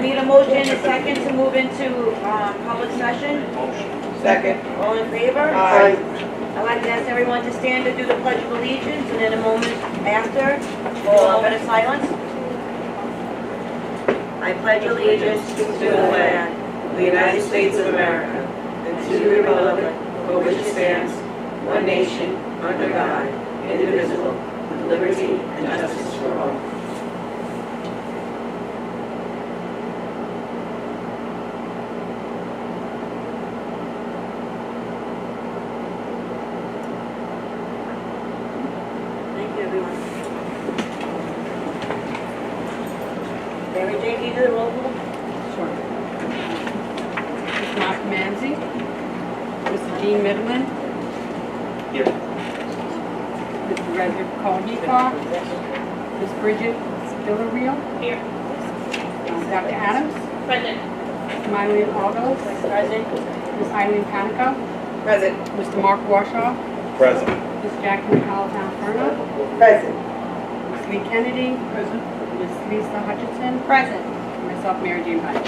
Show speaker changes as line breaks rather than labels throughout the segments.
need a motion and a second to move into public session.
Second.
All in favor?
Aye.
I'd like to ask everyone to stand to do the Pledge of Allegiance, and in a moment after, we'll open a silence. I pledge allegiance to the flag of the United States of America and to the republic for which it stands, one nation, under God, indivisible, with liberty and justice for all. Thank you, everyone. Mary Jane, can you do the roll call?
Sure. Ms. Mark Manzi. Mr. Dean Midland.
Here.
Mr. Rederick Caldecott. Ms. Bridget Villarreal.
Here.
Dr. Adams.
Present.
Mr. Mylene Aldo.
Present.
Ms. Eileen Panico.
Present.
Mr. Mark Warshaw.
Present.
Ms. Jackie Altown-Furno.
Present.
Ms. Lee Kennedy.
Present.
Ms. Lisa Hutchinson.
Present.
And myself, Mary Jane Hyde.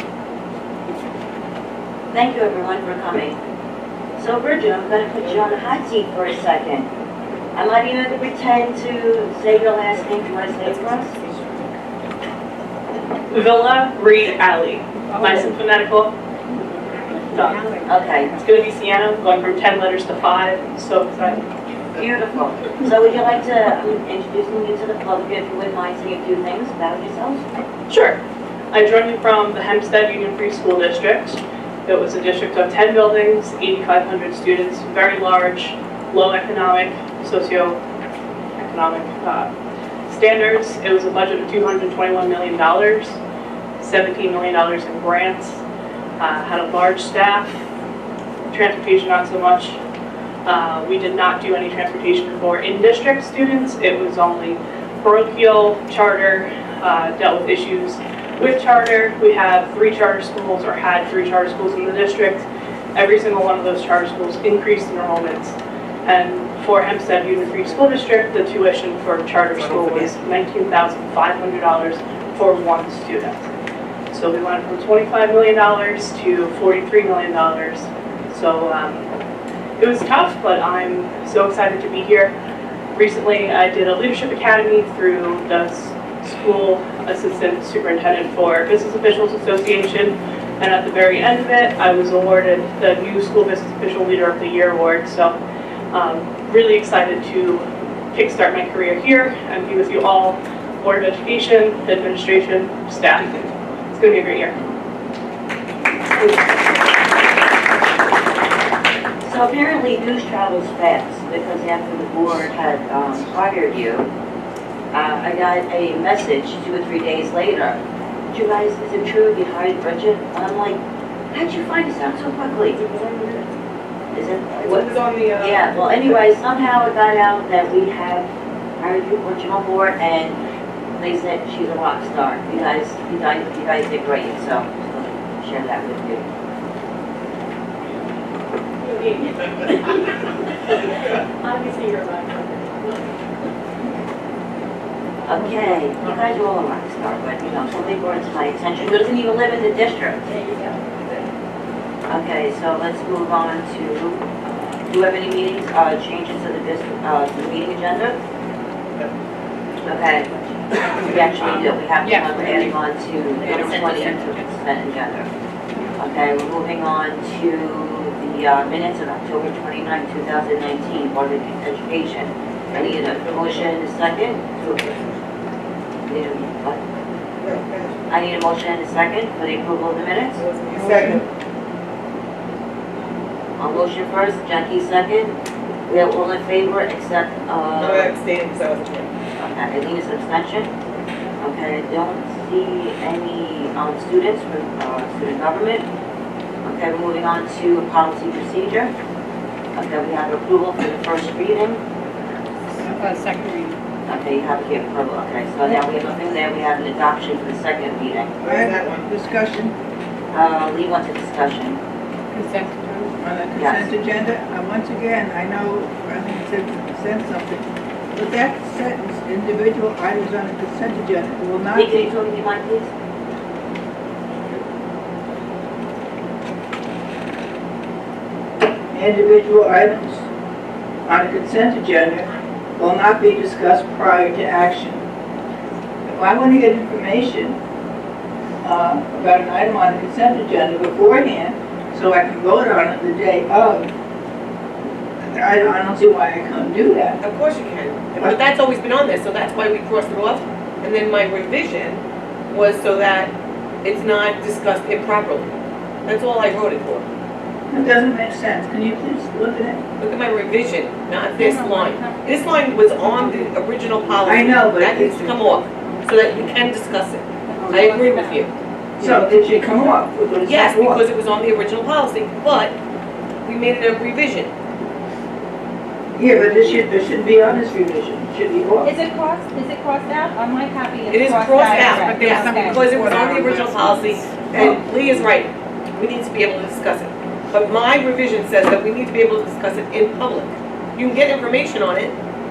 Thank you, everyone, for coming. So, Bridget, I'm going to put you on the hot seat for a second. I'm letting you to pretend to say your last name. Do you want to say it for us?
Villa Reed Alley. Nice and phonetical. Done.
Okay,
It's going to be Sienna, going from 10 letters to 5. So excited.
beautiful. So would you like to, I'm introducing you to the public, if you wouldn't mind saying a few things about yourselves?
Sure. I joined you from the Hempstead Union Free School District. It was a district of 10 buildings, 8,500 students, very large, low economic, socio-economic standards. It was a budget of $221 million, $17 million in grants, had a large staff, transportation not so much. We did not do any transportation for in-district students. It was only parochial, charter, dealt with issues with charter. We have 3 charter schools, or had 3 charter schools in the district. Every single one of those charter schools increased enrollments. And for Hempstead Union Free School District, the tuition for charter school was $19,500 for one student. So we went from $25 million to $43 million. So it was tough, but I'm so excited to be here. Recently, I did a leadership academy through the School Assistant Superintendent for Business Officials Association, and at the very end of it, I was awarded the new School Business Official Leader of the Year award. So really excited to kickstart my career here and be with you all, Board of Education, administration, staff. It's going to be a great year.
So apparently news travels fast, because after the board had hired you, I got a message 2 or 3 days later. You guys, is it true you hired Bridget? And I'm like, how'd you find us out so quickly? Is it? What?
It's on the,
Yeah, well anyway, somehow it got out that we have hired you, brought you on board, and they said she's a rock star. You guys did great, so share that with you.
Obviously, you're right.
Okay, you guys are all a rock star, but you know, somebody brought it to my attention who doesn't even live in the district.
There you go.
Okay, so let's move on to, do you have any meetings, changes to the meeting agenda? Okay, we actually do. We have
Yes.
one we're adding on to the 20th to consent agenda. Okay, we're moving on to the minutes of October 29, 2019, Board of Education. I need a motion and a second to approve. I need a motion and a second for the approval of the minutes.
Second.
I'll motion first, Jackie second. We are all in favor except,
No, I abstained because I wasn't here.
okay, Eileen is an abstention. Okay, I don't see any students from student government. Okay, we're moving on to policy procedure. Okay, we have approval for the first reading.
Second reading.
Okay, you have here approval. Okay, so now we have nothing there. We have an adoption for the second reading.
Where's that one?
Discussion
Leave on to discussion.
Consent agenda.
on the
Yes.
consent agenda. Once again, I know Arlene said something, but that sentence, individual items on the consent agenda, will not
Lee, can
be,
you tell me your mind, please?
individual items on a consent agenda will not be discussed prior to action. If I want to get information about an item on the consent agenda beforehand, so I can vote on it the day of, I don't see why I couldn't do that.
Of course you can, but that's always been on there, so that's why we crossed it off. And then my revision was so that it's not discussed improperly. That's all I wrote it for.
It doesn't make sense. Can you please look at it?
Look at my revision, not this line. This line was on the original policy.
I know, but
That needs to come off, so that we can discuss it. I agree with you.
So did she come off?
Yes, because it was on the original policy, but we made it a revision.
Yeah, but this should be on this revision. It should be off.
Is it crossed out? On my copy,
It
it's
is
crossed
crossed out,
out.
yes,
Okay.
because it was on the original policy, and Lee is right. We need to be able to discuss it. But my revision says that we need to be able to discuss it in public. You can get information on it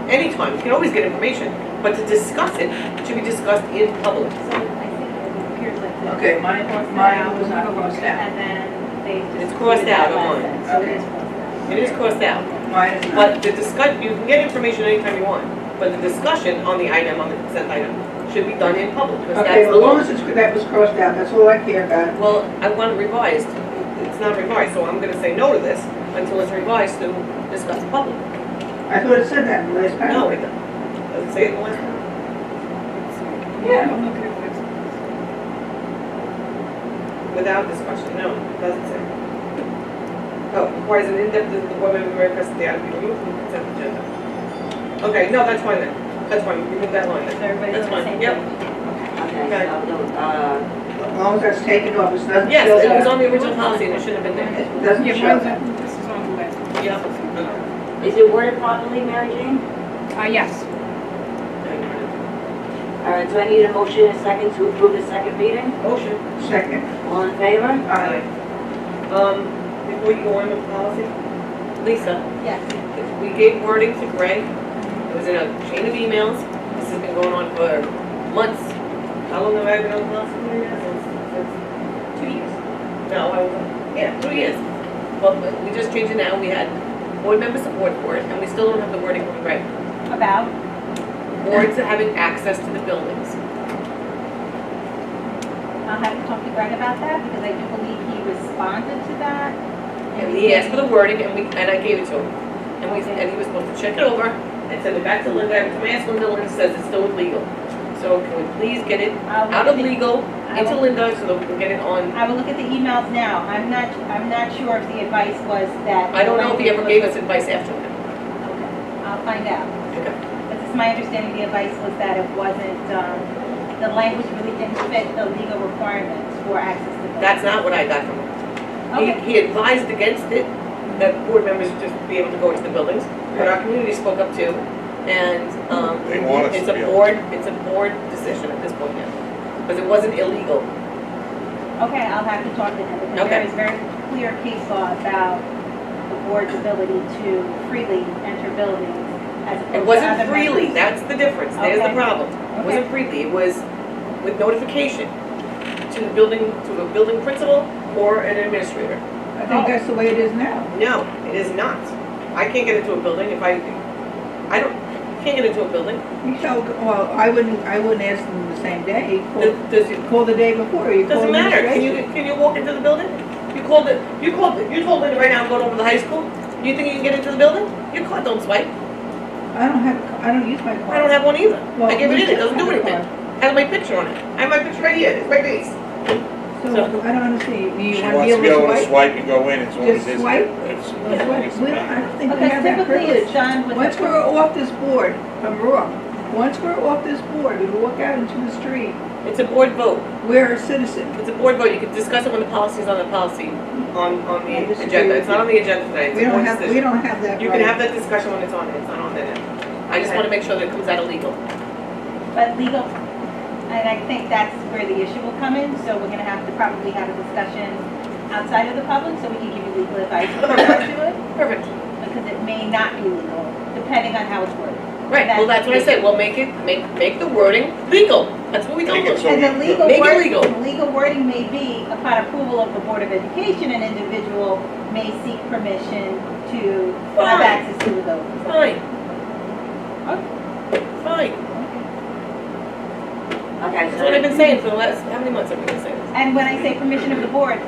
anytime, you can always get information, but to discuss it, it should be discussed in public.
So I think it appears like this.
Okay, mine was not crossed out.
And then they just.
It's crossed out on mine.
So
Okay.
It is crossed out,
Mine is not.
but the discuss, you can get information anytime you want, but the discussion on the item, on the consent item, should be done in public, because
Okay,
that's
well,
the
as long
law.
as that was crossed out, that's all I care about.
Well, I want it revised. It's not revised, so I'm gonna say no to this until it's revised to discuss in public.
I thought it said that in the last
No,
paragraph.
it doesn't say it in the last one.
Yeah.
Without discussion, no, it doesn't say. Oh, requires an in-depth, the board member may request the item be removed from the consent agenda. Okay, no, that's fine then. That's fine, remove that line
So
then.
everybody's
That's
on the
fine,
same
yep.
page?
Okay, so,
As long as that's taken off, it doesn't show
Yes, it was
that.
on the original policy and it shouldn't have been there.
It doesn't show that.
This is on the list.
Yeah.
is it worded properly, Mary Jane?
Yes.
All right, do I need a motion and a second to approve the second reading?
Motion.
Second.
All in favor?
Aye.
Before you go on with policy, Lisa,
Yes.
we gave wording to Greg. It was in a chain of emails. This has been going on for months. How long have I been on the policy committee now? Since 2 years. No, yeah, 2 years. Well, we just changed it now. We had board member support for it, and we still don't have the wording from Greg.
About?
Boards having access to the buildings.
I'll have to talk to Greg about that because I do believe he responded to that.
And he asked for the wording, and I gave it to him. And he was supposed to check it over and send it back to Linda. Every time I ask Linda, Linda says it's still legal. So can we please get it out of legal into Linda so that we can get it on?
I will look at the emails now. I'm not sure if the advice was that.
I don't know if he ever gave us advice after that.
Okay, I'll find out.
Okay.
But it's my understanding the advice was that it wasn't, the language really didn't fit the legal requirements for access to the.
That's not what I got from him.
Okay.
He advised against it, that board members would just be able to go into the buildings, but our community spoke up too. And,
They want us
it's
to
a
be able
board, it's a board decision at this point now. Because it wasn't illegal.
Okay, I'll have to talk to him because there
Okay.
is very clear case law about the board's ability to freely enter buildings as opposed to
It wasn't
other
freely,
members.
that's the difference, there's the
Okay.
problem. It wasn't freely, it was with notification to a building principal or an administrator.
I think that's the way it is now.
No, it is not. I can't get into a building if I can't get into a building.
You shall, well, I wouldn't ask them the same day.
Does it,
Call the day before. You call
doesn't matter,
administration.
can you walk into the building? You told Linda right now I'm going over to the high school, you think you can get into the building? Your card don't swipe,
I don't use my card.
I don't have one either.
Well,
I give it in, it doesn't do
we have a
anything. Has my picture on it, I have my picture right here, it's my face.
So, I don't understand. You
She
want
wants
to be able to swipe?
swipe and go in as long as
Just
it's.
swipe?
it's-
We don't, I don't think we
Because
have that
typically it's
privilege.
done with.
Once we're off this board, if I'm wrong, once we're off this board, we walk out into the street,
It's a board vote,
we're a citizen.
it's a board vote, you can discuss it when the policy's on the policy, on
I
the
disagree
agenda,
with
it's not on the agenda tonight, it's
We
a
don't
board
have, we
decision.
don't have that
You can have
right.
that discussion when it's on, it's not on there now. I just
Okay.
wanna make sure that it comes out of legal.
But legal, and I think that's where the issue will come in, so we're gonna have to probably have a discussion outside of the public, so we can give you legal advice with regard to it,
Perfect.
because it may not be legal, depending on how it's worded.
Right, well, that's what I said, well, make the wording legal, that's what we told
Make it
them.
so-
And the legal
Make it
word,
legal.
the legal wording may be, upon approval of the Board of Education, an individual may seek permission to have
Fine.
access to the building.
Fine. Fine,
Okay,
that's
so
what I've been saying for the last, how many months have we been saying this?
And when I say permission of the board,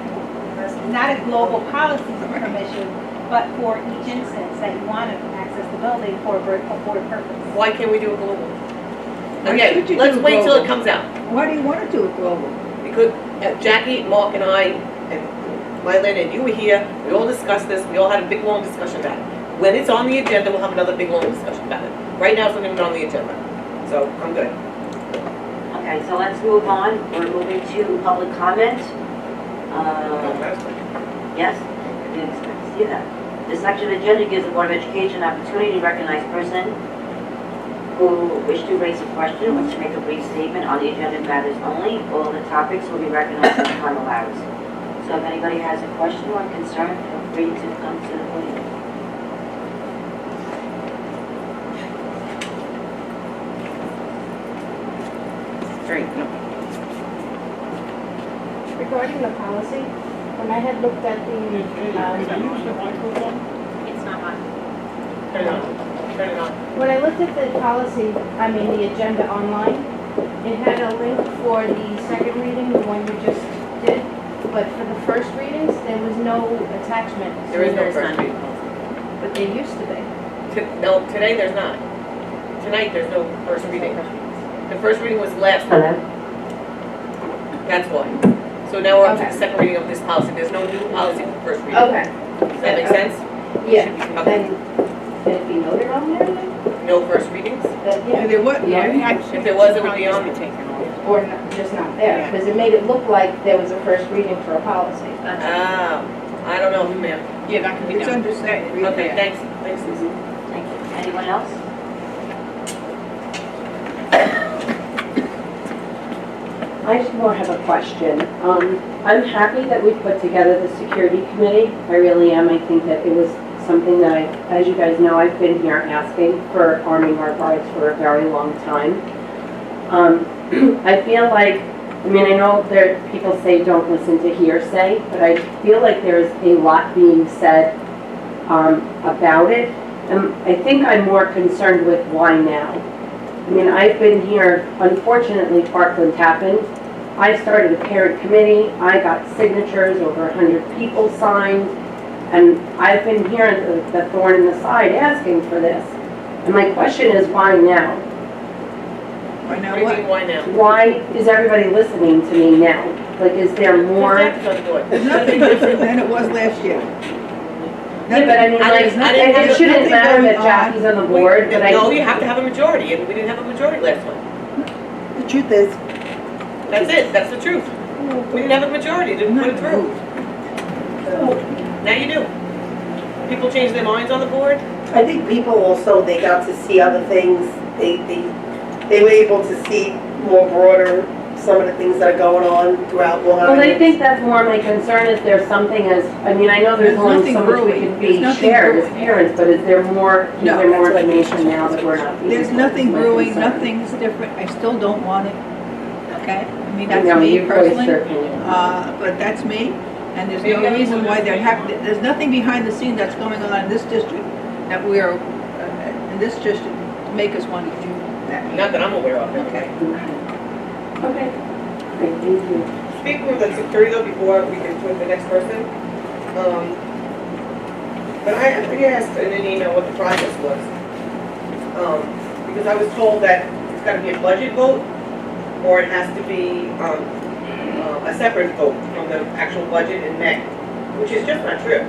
not a global policy permission, but for each instance that you want to access the building for a board purpose.
Why can't we do it global?
Why
Again,
should you
let's
do
wait till it
global?
comes out,
Why do you want to do it global?
because Jackie, Mark, and I, and Mylin, and you were here, we all discussed this, we all had a big, long discussion about it. When it's on the agenda, we'll have another big, long discussion about it. Right now, it's not even on the agenda, so I'm good.
Okay, so let's move on. We're moving to public comment. Yes, I didn't expect to see that. This section of the agenda gives the Board of Education an opportunity to recognize person who wish to raise a question, or to make a brief statement on the agenda matters only. All the topics will be recognized as time allows. So if anybody has a question or concern, feel free to come to the podium.
Great, no.
Regarding the policy, when I had looked at the,
It's not on.
Turn it on, turn it on.
when I looked at the policy, the agenda online, it had a link for the second reading, the one you just did, but for the first readings, there was no attachment.
There is no first reading.
But there used to be.
No, today there's not. Tonight, there's no first reading. The first reading was last week.
Hello?
That's why. So now we're up to the
Okay.
second reading of this policy. There's no new policy for first reading.
Okay,
Does that make sense?
yeah,
Okay.
then, can it be noted on there then?
No first readings?
That, yeah,
There what?
If there was, it would be on.
or not, just not there, because it made it look like there was a first reading for a policy.
Ah, I don't know, ma'am.
Yeah, that can be
It's
done.
under second reading.
Okay, thanks. Thanks, Susan.
Thank you. Anyone else?
I just more have a question. I'm happy that we put together the security committee. I really am. I think that it was something that as you guys know, I've been here asking for arming our guards for a very long time. I feel like, I know people say don't listen to hearsay, but I feel like there's a lot being said about it. And I think I'm more concerned with why now. I've been here, unfortunately, Parkland happened. I started a parent committee, I got signatures, over 100 people signed, and I've been here, the thorn in the side, asking for this. And my question is, why now?
Why
What
now
do you
what?
mean, why now?
Why is everybody listening to me now? Like, is there more?
Jackie's on the board.
There's nothing different than it was last year.
Yeah, but
I didn't
it shouldn't
nothing
matter that
going on.
Jackie's on the board, but
No, you have to have a majority, and we didn't have a majority last time.
The truth is,
That's it, that's the truth. We didn't have a majority, didn't put it through. Now you do. People change their minds on the board?
I think people also, they got to see other things, they were able to see more broader, some of the things that are going on throughout Long
Well, I
Island.
think that's more my concern, is there something I know there's
There's
only
nothing
so much we
brewing.
can
There's
be
nothing
shared as
brewing.
parents, but is there more
No,
information now that we're not being
there's
told?
nothing
Is my
brewing,
concern.
nothing's different, I still don't want it, okay?
I
That's
know,
me
you voiced
personally,
your opinion.
but that's me, and there's no reason why there's nothing behind the scene that's going on in this district that we are, in this district, to make us want to do that.
Not that I'm aware of.
Okay.
Okay, great, thank you.
Speaking of the security though, before we can put the next person, but I asked in an email what the process was. Because I was told that it's gotta be a budget vote, or it has to be, a separate vote from the actual budget in May, which is just not true.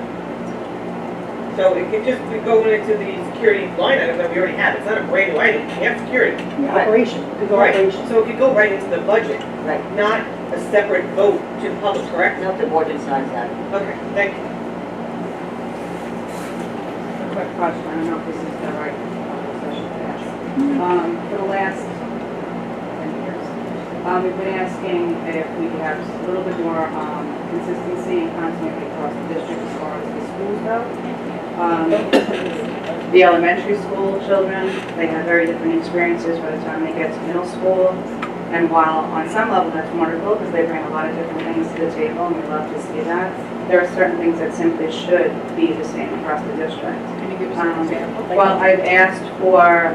So it could just be going into the security line item that we already have, it's not a brand new item, we have security.
Operation, it could go
Right,
operation.
so it could go right into the budget,
Right.
not a separate vote to the public, correct?
No, the board decides that.
Okay, thank you.
A quick question, I don't know if this is the right session to ask. For the last 10 years, we've been asking if we could have a little bit more consistency and continuity across the district as far as the schools go. The elementary school children, they have very different experiences by the time they get to middle school. And while on some level that's wonderful because they bring a lot of different things to the table and we love to see that, there are certain things that simply should be the same across the district.
Can you give us an example?
Well, I've asked for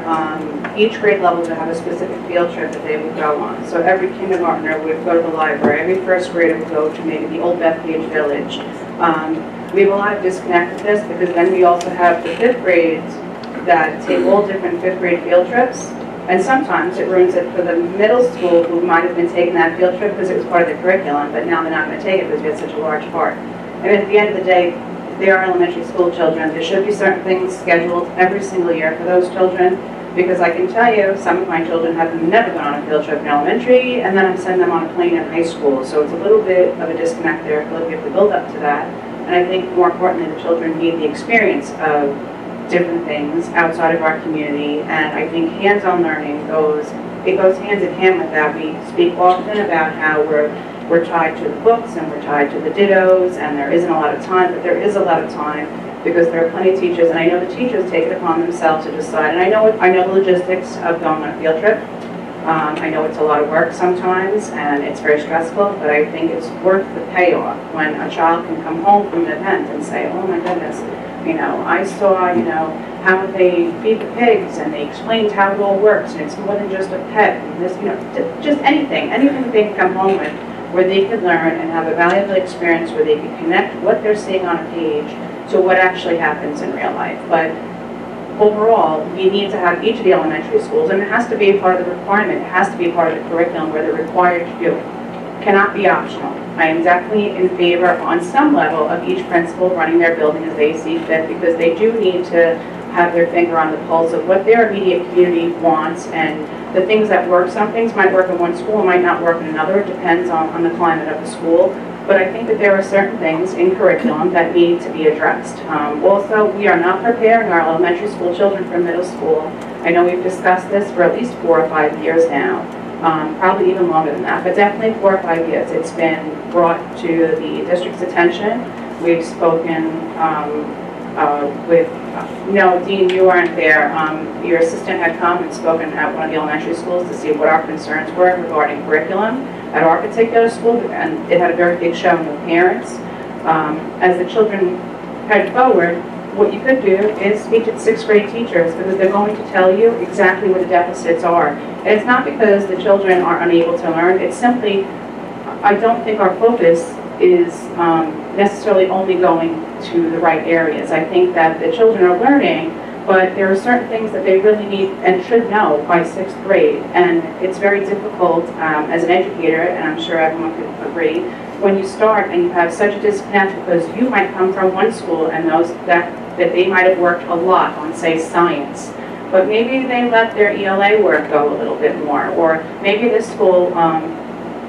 each grade level to have a specific field trip that they would go on. So every kindergartner would go to the library, every first grader would go to maybe the old Bethpage Village. We have a lot of disconnect with this because then we also have the fifth grades that take all different fifth grade field trips. And sometimes it ruins it for the middle school who might have been taking that field trip because it was part of the curriculum, but now they're not going to take it because we had such a large part. And at the end of the day, they are elementary school children. There should be certain things scheduled every single year for those children because I can tell you some of my children have never gone on a field trip in elementary and then I'm sending them on a plane in high school. So it's a little bit of a disconnect there. I feel like we have to build up to that. And I think more importantly, the children need the experience of different things outside of our community. And I think hands-on learning goes hand in hand with that. We speak often about how we're tied to the books and we're tied to the dittos and there isn't a lot of time, but there is a lot of time because there are plenty of teachers, and I know the teachers take it upon themselves to decide, and I know the logistics of going on a field trip. I know it's a lot of work sometimes and it's very stressful, but I think it's worth the payoff when a child can come home from an event and say, oh my goodness, I saw, how they feed the pigs and they explained how it all works and it's more than just a pet and this, just anything they can come home with where they could learn and have a valuable experience where they can connect what they're seeing on a page to what actually happens in real life. But overall, we need to have each of the elementary schools, and it has to be a part of the requirement, it has to be a part of the curriculum where they're required to do it. It cannot be optional. I am definitely in favor on some level of each principal running their building as they see fit because they do need to have their finger on the pulse of what their immediate community wants and the things that work. Some things might work in one school, might not work in another. It depends on the climate of the school. But I think that there are certain things in curriculum that need to be addressed. Also, we are not preparing our elementary school children for middle school. I know we've discussed this for at least 4 or 5 years now, probably even longer than that, but definitely 4 or 5 years. It's been brought to the district's attention. We've spoken with, no, Dean, you weren't there. Your assistant had come and spoken at one of the elementary schools to see what our concerns were regarding curriculum at our particular school, and it had a very big showing with parents. As the children head forward, what you could do is speak to the 6th grade teachers because they're going to tell you exactly what the deficits are. And it's not because the children are unable to learn, it's simply, I don't think our focus is necessarily only going to the right areas. I think that the children are learning, but there are certain things that they really need and should know by 6th grade. And it's very difficult as an educator, and I'm sure everyone could agree, when you start and you have such a disconnect because you might come from one school and those that they might have worked a lot on, say, science. But maybe they let their ELA work go a little bit more, or maybe this school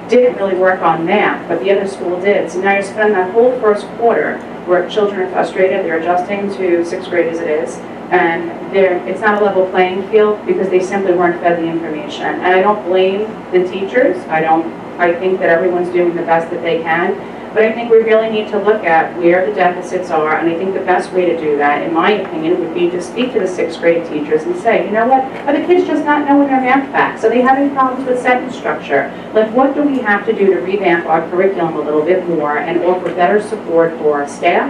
didn't really work on math, but the other school did. So now you're spending that whole first quarter where children are frustrated, they're adjusting to 6th grade as it is, and it's not a level playing field because they simply weren't fed the information. And I don't blame the teachers. I think that everyone's doing the best that they can, but I think we really need to look at where the deficits are, and I think the best way to do that, in my opinion, would be to speak to the 6th grade teachers and say, you know what, are the kids just not knowing their math facts? Are they having problems with sentence structure? Like, what do we have to do to revamp our curriculum a little bit more and offer better support for our staff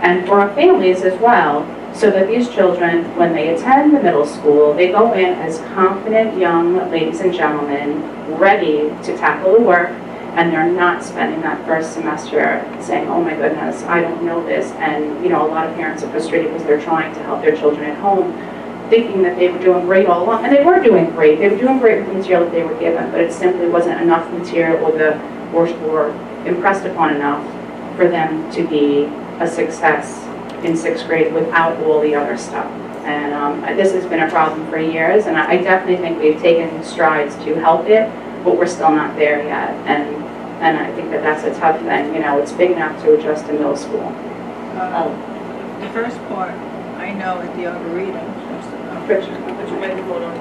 and for our families as well, so that these children, when they attend the middle school, they go in as confident young ladies and gentlemen, ready to tackle the work, and they're not spending that first semester saying, oh my goodness, I don't know this. And a lot of parents are frustrated because they're trying to help their children at home, thinking that they were doing great all along. And they were doing great. They were doing great with the material that they were given, but it simply wasn't enough material or impressed upon enough for them to be a success in 6th grade without all the other stuff. And this has been a problem for years, and I definitely think we've taken strides to help it, but we're still not there yet. And I think that that's a tough thing. It's big enough to adjust to middle school.
The first part, I know at the Arboretum.
Put your microphone on.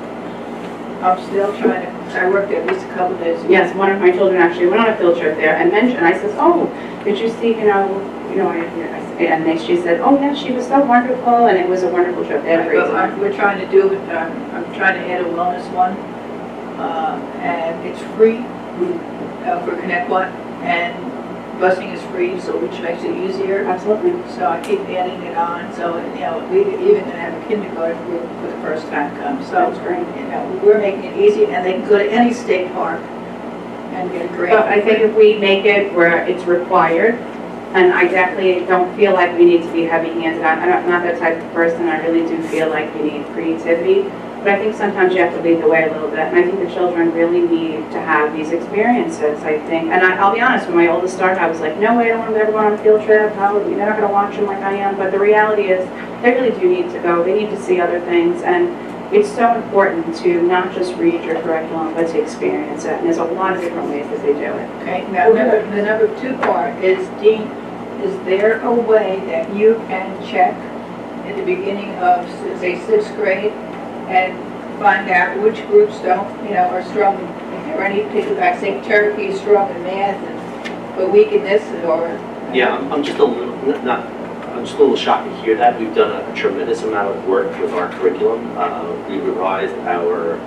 I'm still trying to, I worked at least a couple days.
Yes, one of my children actually went on a field trip there and mentioned, I says, oh, did you see, and she said, oh, yes, she was so wonderful, and it was a wonderful trip. They had a great
But
time.
we're trying to do, I'm trying to add a wellness one, and it's free for Connect One, and busing is free, so which makes it easier.
Absolutely.
So I keep adding it on, so, we even gonna have a kindergarten group for the first time come, so.
That's great.
We're making it easy, and they can go to any state park and get a grant.
But I think if we make it where it's required, and I definitely don't feel like we need to be heavy-handed. I'm not that type of person. I really do feel like we need creativity. But I think sometimes you have to lead the way a little bit. And I think the children really need to have these experiences, I think. And I'll be honest, when my oldest started, I was like, no way, I don't want them to ever go on a field trip. Probably, they're not going to watch them like I am. But the reality is, they really do need to go. They need to see other things. And it's so important to not just read your curriculum, but to experience it. And there's a lot of different ways that they do it.
Okay, now, the number 2 part is, Dean, is there a way that you can check at the beginning of, say, 6th grade and find out which groups are strong, if there are any people, like say Turkey is strong in math and but weak in this, or?
Yeah, I'm just a little shocked to hear that. We've done a tremendous amount of work with our curriculum. We revised our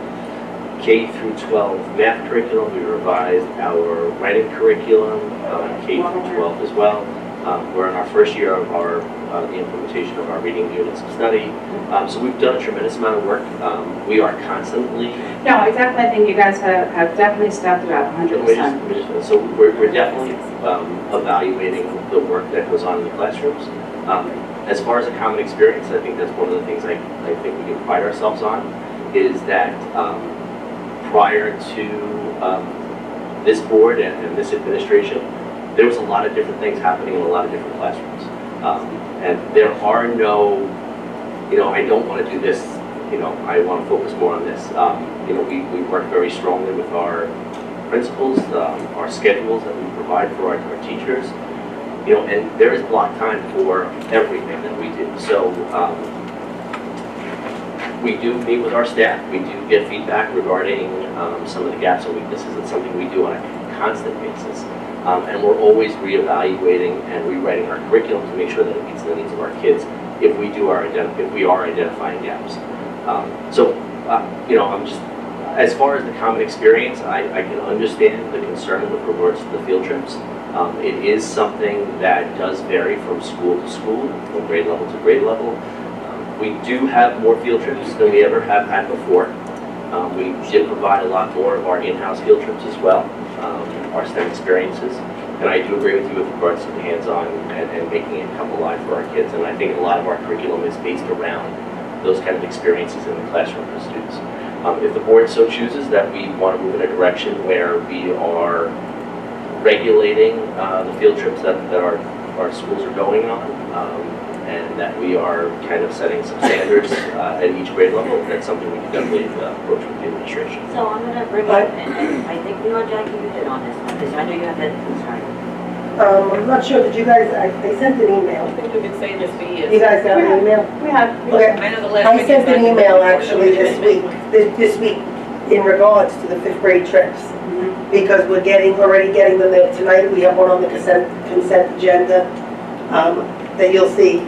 K through 12 math curriculum. We revised our writing curriculum, K through 12 as well. We're in our first year of the implementation of our reading units of study. So we've done a tremendous amount of work. We are constantly...
No, I definitely think you guys have definitely stepped it up 100%.
So we're definitely evaluating the work that goes on in the classrooms. As far as a common experience, I think that's one of the things I think we can pride ourselves on, is that prior to this board and this administration, there was a lot of different things happening in a lot of different classrooms. And there are no, I don't want to do this, I want to focus more on this. We work very strongly with our principals, our schedules that we provide for our teachers, and there is block time for everything that we do. So we do meet with our staff. We do get feedback regarding some of the gaps and weaknesses. It's something we do on a constant basis. And we're always reevaluating and rewriting our curriculum to make sure that it meets the needs of our kids if we are identifying gaps. I'm just, as far as the common experience, I can understand the concern with regards to the field trips. It is something that does vary from school to school, from grade level to grade level. We do have more field trips than we ever have had before. We did provide a lot more of our in-house field trips as well, our STEM experiences. And I do agree with you with regards to the hands-on and making it come alive for our kids. And I think a lot of our curriculum is based around those kind of experiences in the classroom for students. If the board so chooses that we want to move in a direction where we are regulating the field trips that our schools are going on, and that we are kind of setting some standards at each grade level, that's something we can definitely approach with the administration.
So I'm going to bring up, and I think Jackie, you did on this one, because I know you have that concern.
I'm not sure, did you guys, I sent an email.
I think we've been saying this for years.
You guys got an email?
We have.
Okay.
I know the last.
I sent an email actually this week in regards to the 5th grade trips. Because we're already getting them there tonight. We have one on the consent agenda that you'll see.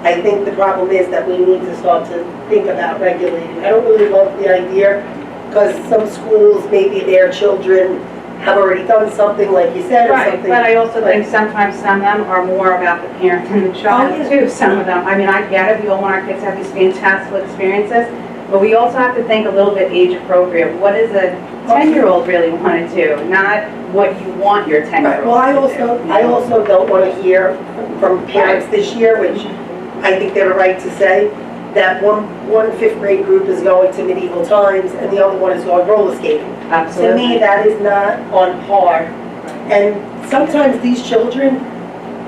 I think the problem is that we need to start to think about regulating. I don't really love the idea because some schools, maybe their children have already done something like you said, or
Right,
something.
but I also think sometimes some of them are more about the parent than the child too, some of them. I mean, I get it, we all want our kids to have these fantastic experiences, but we also have to think a little bit age appropriate. What does a 10-year-old really want to do, not what you want your 10-year-old
Well,
to do.
I also don't want to hear from parents this year, which I think they have a right to say, that one 5th grade group is going to medieval times and the other one is going roller skating.
Absolutely.
To me, that is not on par. And sometimes these children,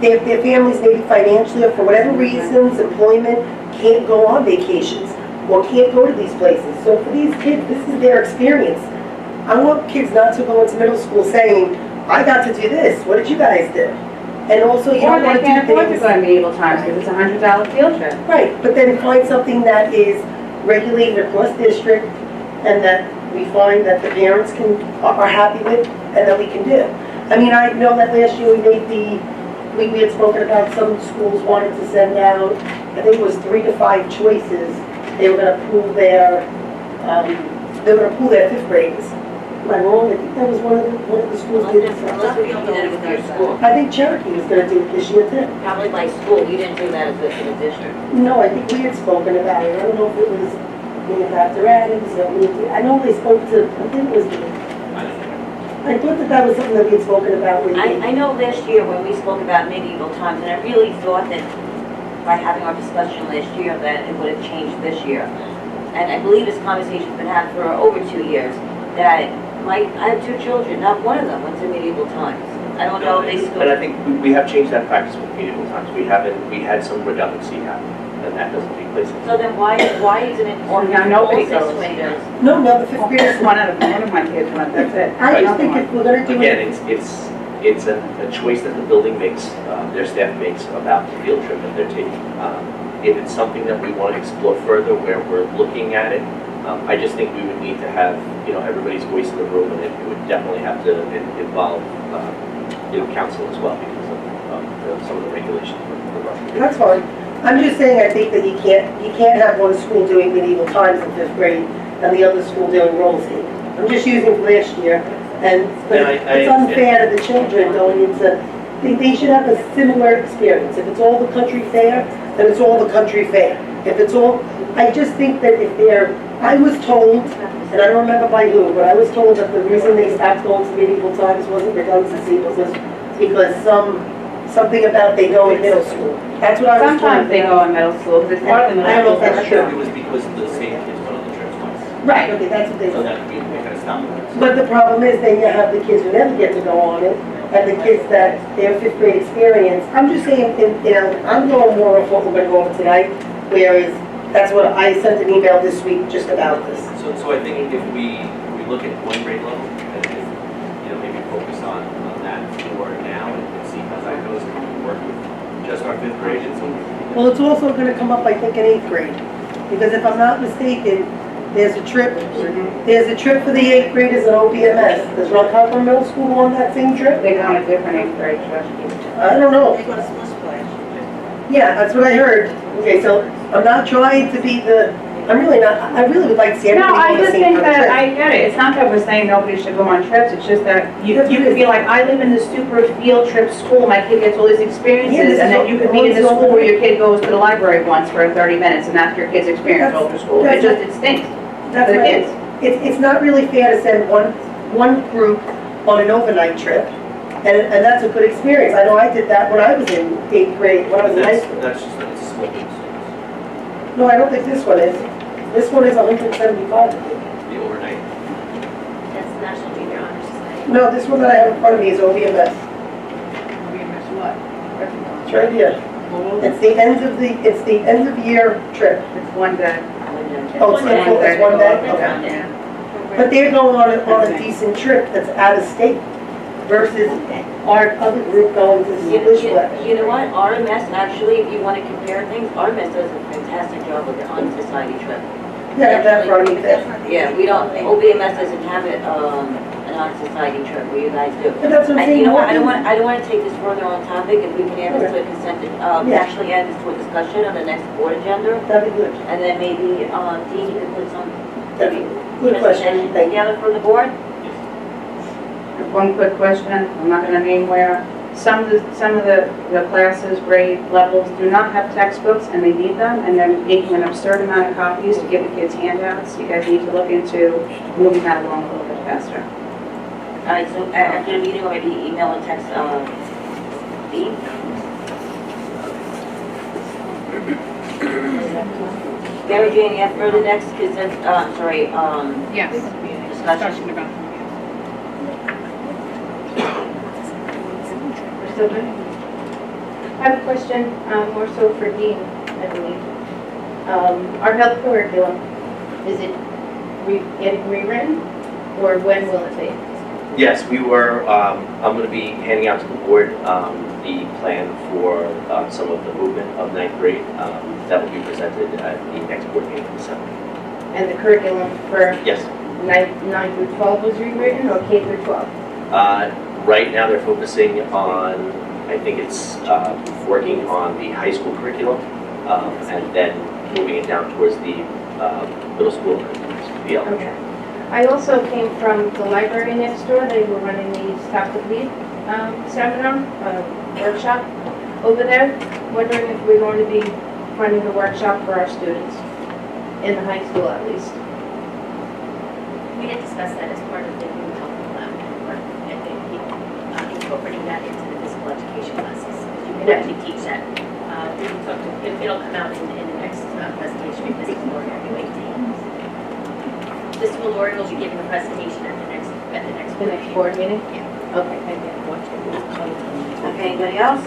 their families, maybe financially or for whatever reasons, employment, can't go on vacations or can't go to these places. So for these kids, this is their experience. I want kids not to go into middle school saying, I got to do this, what did you guys do? And also, you
Or
don't want
they
to
can't
do
afford to
things.
go to medieval times because it's a $100 field trip.
Right, but then find something that is regulated across district and that we find that the parents are happy with and that we can do. I mean, I know that last year we had spoken about some schools wanted to send out, I think it was 3 to 5 choices. They were gonna pool their fifth graders. Am I wrong? I think that was one of the schools did it.
Unless we do that with your school.
I think Cherokee was gonna do it this year too.
Probably by school, we didn't do that as a district.
No, I think we had spoken about it. I don't know if it was Dr. Adams or I know they spoke to, I think it was I thought that was something that we had spoken about with you.
I know last year when we spoke about medieval times, and I really thought that by having our discussion last year, that it would have changed this year. And I believe this conversation's been had for over 2 years, that I have 2 children, not one of them went to medieval times. I don't know if they still.
But I think we have changed that practice with medieval times. We had some redundancy happen, and that doesn't take place.
So then why isn't it on
Now
all
nobody
6th
goes.
graders?
No, the fifth graders.
One of my kids went, that's it.
I just think if we're gonna do
Again,
it,
it's a choice that the building makes, their staff makes about the field trip that they're taking. If it's something that we want to explore further, where we're looking at it, I just think we would need to have, everybody's voice in the room, and it would definitely have to involve, council as well, because of some of the regulations for Russia.
that's fine. I'm just saying, I think that you can't have one school doing medieval times in fifth grade and the other school doing roller skating. I'm just using last year, but it's unfair to the children going into, they should have a similar experience. If it's all the country fair, then it's all the country fair. If it's all, I just think that I was told, and I don't remember by who, but I was told that the reason they stopped going to medieval times wasn't redundancy, was because something about they go in middle school. That's what I was told.
Sometimes they go in middle school, because it's part of the
I don't know
middle
if that's
school.
true.
It was because the same kids went on the trips twice.
Right, okay, that's what they
So
said.
that we kind of stopped it.
But the problem is then you have the kids who never get to go on it, and the kids that their fifth grade experience. I'm just saying, I'm going more of what we're gonna go over tonight, whereas that's what I sent an email this week just about this.
So I think if we look at one grade level, and maybe focus on that for now, and see how that goes, and we work with just our fifth grade and some.
Well, it's also gonna come up, I think, in eighth grade, because if I'm not mistaken, there's a trip for the eighth graders at OBMS. Does Ronkonkoma Middle School go on that same trip?
They go on a different eighth grade trip.
I don't know.
They go to Splish Splash.
Yeah, that's what I heard. Okay, so I'm not trying to be I really would like to see
No,
everybody
I
go the
just
same
think
kind of
that,
trip.
I get it, it's not that we're saying nobody should go on trips, it's just that you could be like, I live in this super field trip school, my kid gets all these experiences, and then you could be in the school where your kid goes to the library once for 30 minutes, and that's your kid's experience over school. It stinks
That's
for the
right.
kids.
It's not really fair to send one group on an overnight trip, and that's a good experience. I know I did that when I was in eighth grade, when I was in high school.
That's just, it's small students.
No, I don't think this one is. This one is 175. I think.
The overnight.
That's National Junior Honor Society.
No, this one that I have in front of me is OBMS. It's right here. It's the end of year trip.
It's one day.
Oh, it's one day? Okay.
Yeah.
But they're going on a decent trip that's out of state versus our other group going to Splish Splash.
You know what, RMS, actually, if you want to compare things, RMS does a fantastic job with the on-society trip.
Yeah, that's right,
Yeah, we don't, OBMS doesn't have an on-society trip where you guys do.
But that's what I'm
And
saying.
you know what, I don't want to take this further on topic, if we can add this to a consent,
Yeah.
actually add this to a discussion on the next board agenda,
That'd be good.
and then maybe, Dean, you could put some
That'd be good question,
presentation
thank you.
together for the board.
One quick question, I'm not gonna name where. Some of the classes, grade levels, do not have textbooks and they need them, and they're making an absurd amount of copies to give the kids handouts. You guys need to look into moving that along a little bit faster.
All right, so after the meeting, or maybe email and text, Dean? Mary Jane, you have for the next consent,
Yes.
discussion?
about.
We're still good?
I have a question, more so for Dean, I believe. Our health curriculum, is it getting rewritten, or when will it be?
Yes, we were, I'm going to be handing out to the board the plan for some of the movement of ninth grade that will be presented at the next board meeting in December.
And the curriculum for
Yes,
9 through 12 was rewritten, or K through 12?
Right now, they're focusing on, I think it's working on the high school curriculum, and then moving it down towards the middle school, the elementary.
Okay. I also came from the library next door. They were running the Stop the Bleed seminar, workshop over there. Wondering if we're going to be running the workshop for our students, in the high school at least.
We had discussed that as part of the new health plan, or incorporating that into the physical education classes. You can actually teach that. We can talk to, it'll come out in the next presentation, because it's more every the school board will be giving a presentation at the next
The next board meeting?
Yeah.
Okay, thank you.
Okay, anybody else?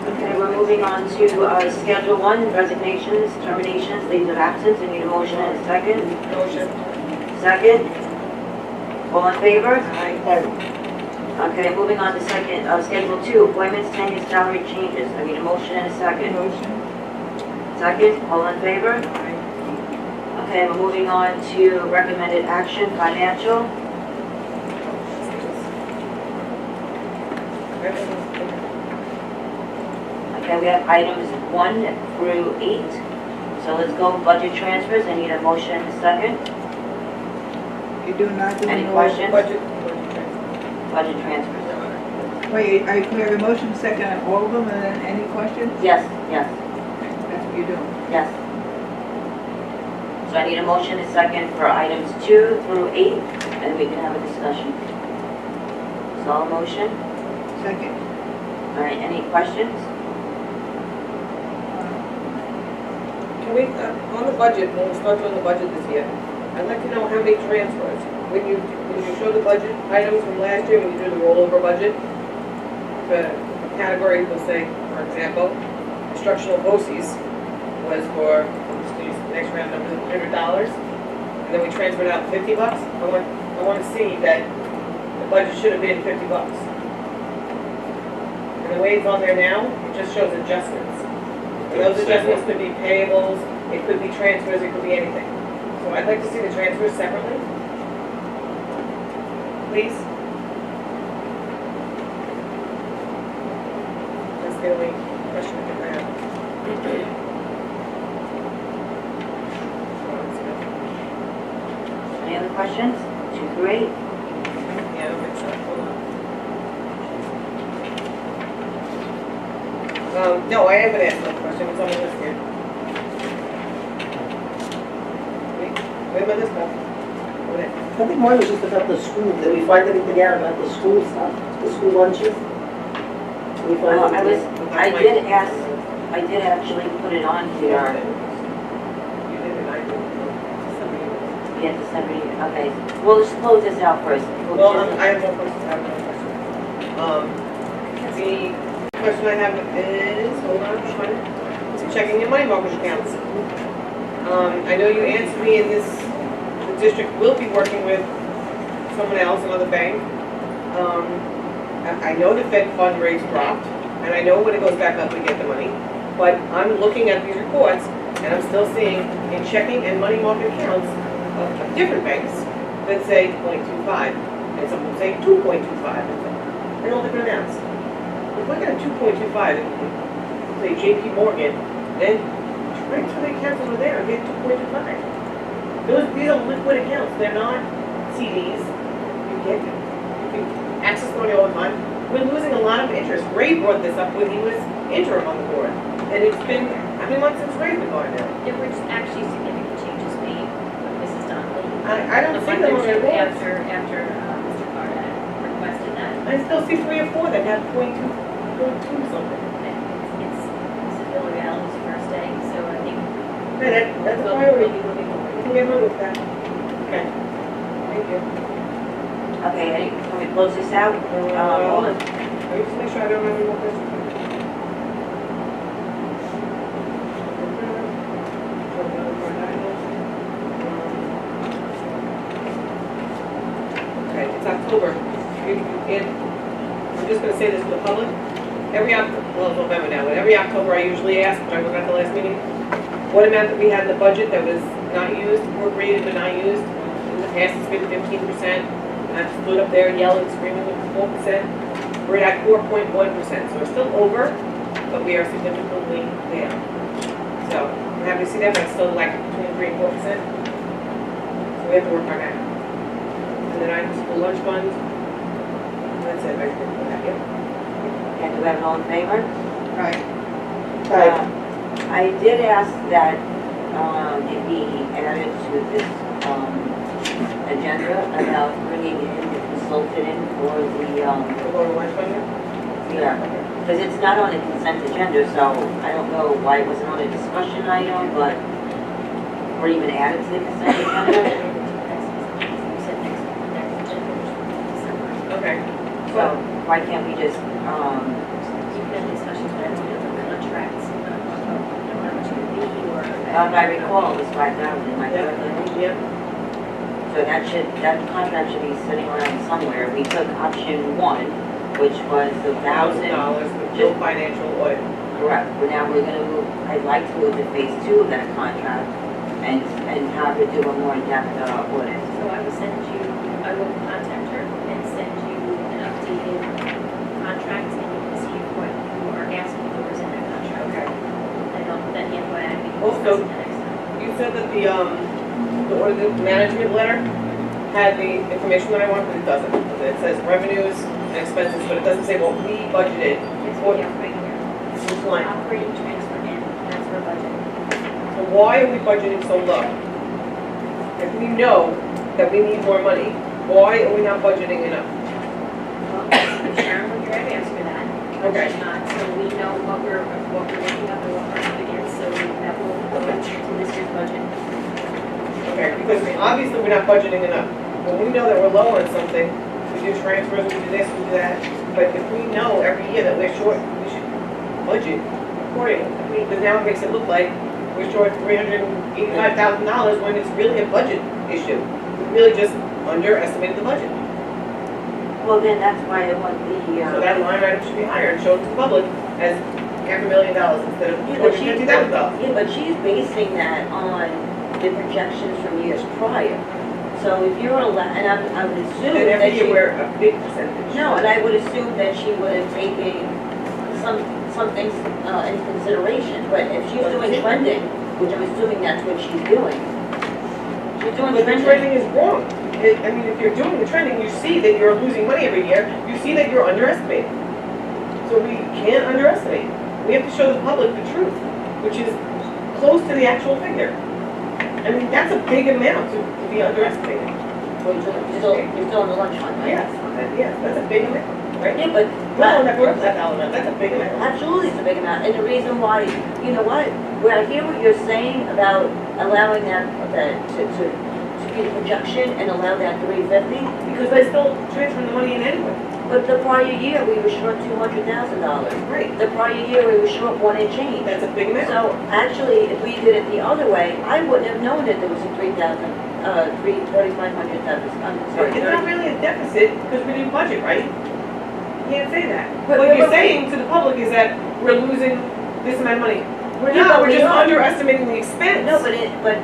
Okay, we're moving on to Schedule 1, resignations, terminations, leaves of absence. I need a motion and a second.
Motion.
Second? All in favor?
Aye.
Okay, moving on to Schedule 2, appointments, tenure, salary changes. I need a motion and a second.
Motion.
Second, all in favor? Okay, we're moving on to recommended action, financial. Okay, we have items 1 through 8. So let's go budget transfers. I need a motion and a second.
You do not do
Any
no
questions?
Budget.
Budget transfers.
Wait, are you clear of a motion second on all of them and then any questions?
Yes, yes,
That's what you're doing.
yes. So I need a motion and a second for items 2 through 8, and we can have a discussion. So a motion.
Second.
All right, any questions?
Can we, on the budget, when we start doing the budget this year, I'd like to know how many transfers. When you show the budget items from last year, when you do the rollover budget, the category will say, for example, instructional BOCES was for, next round number is $100, and then we transferred out $50. I want to see that the budget should have been $50. And the way it's on there now, it just shows adjustments. And those adjustments could be payables, it could be transfers, it could be anything. So I'd like to see the transfers separately. Please. That's the only question I have.
Any other questions? 2 through 8?
Yeah, I don't think so. Hold on. No, I haven't asked that question, it's on the list here. Wait a minute, Beth. Go ahead.
I think mine was just about the school. Did we find anything out about the school stuff, the school lunches? Did we find
Well,
anything?
I did actually put it on here.
You did it, I did.
Yeah, December, okay. We'll just close this out first.
Well, I have one question, I have one question. The question I have is, hold on, I'm trying to, checking in money market accounts. I know you answered me in this, the district will be working with someone else, another bank. I know the Fed fund rates dropped, and I know when it goes back up, we get the money. But I'm looking at these reports, and I'm still seeing in checking and money market accounts of different banks that say 0.25, and some will say 2.25. They're all different amounts. If we get a 2.25, say JP Morgan, then transfer the accounts over there and get 2.25. These are liquid accounts, they're not CDs. You can access money all the time. We're losing a lot of interest. Ray brought this up when he was interim on the board. And it's been, how many months since Ray's been gone now?
There were actually significant changes made with Mrs. Donnelly.
I don't see them on the board.
After Mr. Carter had requested that.
I still see 3 or 4 that have 0.2 something.
It's Bill Reality's first day, so I think.
Okay, that's a priority. You can get rid of that. Okay. Thank you.
Okay, can we close this out? Hold on.
Let me just make sure I don't have any more questions. Okay, it's October. And I'm just gonna say this to the public. Every October, well, it's November now, but every October I usually ask, when I was at the last meeting, what amount that we had in the budget that was not used, appropriated but not used. past it's been 15%, and I've stood up there yelling, screaming with 4%. We're at 4.1%, so we're still over, but we are significantly down. So, I'm happy to see that, but it's still like between 3 and 4%. So we have to work on that. And then I have the school lunch fund. That's it, I think, for that, yeah.
And do we have all in favor?
Right.
I did ask that it be added to this agenda about bringing in the consultant in for the,
We're going to lunch fund here?
yeah, because it's not on the consent agenda, so I don't know why it wasn't on a discussion item, but, or even added to the consent agenda.
You said next December.
Okay.
So why can't we just,
You've been in discussions, but I don't know the contracts, how much it would be, or.
if I recall, it was 5,000 in my third meeting.
Yeah.
So that contract should be sitting around somewhere. We took option 1, which was the $1,000.
$1,000 with no financial audit.
Correct, but now we're gonna move, I'd like to move to phase 2 of that contract and have her do a more in-depth audit.
So I will send you, I will contact her and send you an updated contract, and you can see what you are asking for is in that contract.
Okay.
And I'll put that in what I can
Also-
discuss it the next time.
You said that the order management letter had the information that I want, but it doesn't. It says revenues and expenses, but it doesn't say what we budgeted.
It's
What-
right here.
Which line?
Operating transfer in, that's for budget.
So why are we budgeting so low? If we know that we need more money, why are we not budgeting enough?
Well, Sharon will get answer for that.
Okay.
She's not, so we know what we're making up and what we're up against, so that will go into this year's budget.
Okay, because obviously we're not budgeting enough. When we know that we're low on something, we do transfers, we do this, we do that. But if we know every year that we're short, we should budget accordingly. Because now it makes it look like we're short $385,000 when it's really a budget issue. We really just underestimated the budget.
Well, then that's why I want the,
So that line item should be higher and shown to the public as $500,000 instead of
yeah, but she's,
$250,000.
yeah, but she's basing that on the projections from years prior. So if you're and I would assume
And
that
every
she.
year we're a big percentage.
No, and I would assume that she would have taken some things into consideration, but if she's doing trending, which I'm assuming that's what she's doing. She's doing
But the
trending.
trending is wrong. I mean, if you're doing the trending, you see that you're losing money every year, you see that you're underestimating. So we can't underestimate. We have to show the public the truth, which is close to the actual figure. I mean, that's a big amount to be underestimating.
Well, you're still on the lunch fund, right?
Yes, that's a big amount, right?
Yeah, but,
No, that works, that element, that's a big amount.
absolutely it's a big amount, and the reason why, you know what, when I hear what you're saying about allowing that to be the projection and allow that 350,
Because they're still transferring the money in anyway.
but the prior year, we were short $200,000.
Right.
The prior year, we were short 1 and change.
That's a big amount.
So actually, if we did it the other way, I wouldn't have known that there was a $3,500 deficit. I'm sorry,
It's not really a deficit because we didn't budget, right? You can't say that.
But-
What you're
but-
saying to the public is that we're losing this amount of money. We're
Yeah,
not,
but
we're
we
just
are.
underestimating the expense.
No, but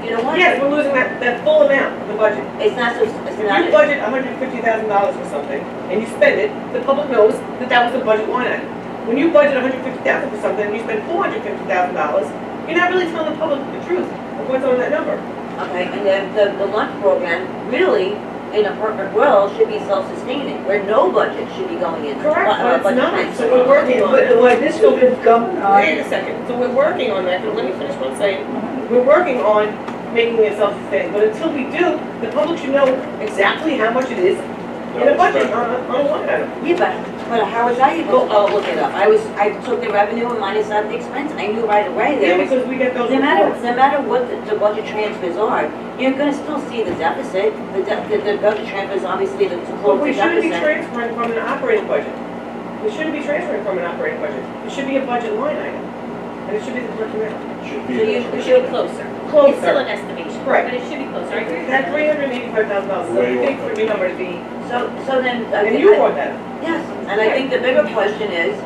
you know what?
Yes, we're losing that full amount of the budget.
It's not so, it's
If
not.
you budget $150,000 for something and you spend it, the public knows that that was the budget line item. When you budget $150,000 for something and you spend $450,000, you're not really telling the public the truth of what's on that number.
Okay, and then the lunch program really, in a perfect world, should be self-sustaining, where no budget should be going in.
Correct, but it's
budget
not.
transfer.
So we're working on it.
But this will be governed on.
Wait a second, so we're working on that, but let me finish what I'm saying. We're working on making it self-sustaining, but until we do, the public should know exactly how much it is in a budget on a line item.
Yeah, but how was I able to look it up? I took the revenue and minus out the expense, I knew right away
Yeah,
there was.
because we get those
No matter
reports.
what the budget transfers are, you're gonna still see the deficit. The budget transfers, obviously, to
But
close
we
the
shouldn't be
deficit.
transferring from an operating budget. We shouldn't be transferring from an operating budget. It should be a budget line item, and it should be the correct amount.
Should
So
be.
you
It
should,
should be closer. It's still
Closer.
an estimation,
Right.
but it should be closer. I agree with
That
that.
$385,000 is a
Way
big
off.
for me number to be,
so then.
and you brought that up.
Yes, and I think the bigger question is,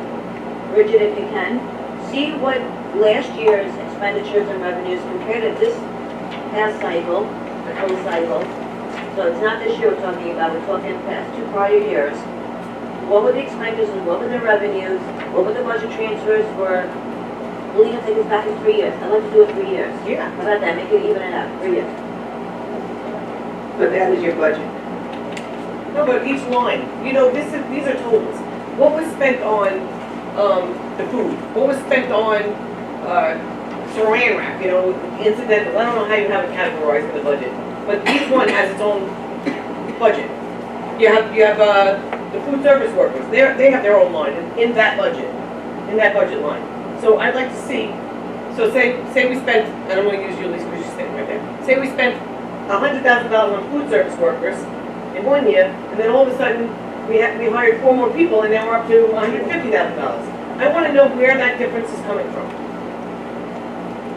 Bridget, if you can, see what last year's expenditures and revenues compared to this past cycle, the full cycle, So it's not this year we're talking about, we're talking past 2 prior years. What were the expenditures, what were the revenues, what were the budget transfers for, we'll even take us back in 3 years. I'd like to do it 3 years.
Yeah.
How about that, make it even it out, 3 years.
But that is your budget.
No, but each line, you know, these are totals. What was spent on, the food? What was spent on, saran wrap, you know, incidental, I don't know how you have it categorized in the budget, but each one has its own budget. You have, the food service workers, they have their own line in that budget line. So I'd like to see, so say we spent, and I'm gonna use you, Lisa, because you're sitting right there. Say we spent $100,000 on food service workers in 1 year, and then all of a sudden, we hired 4 more people, and now we're up to $150,000. I wanna know where that difference is coming from.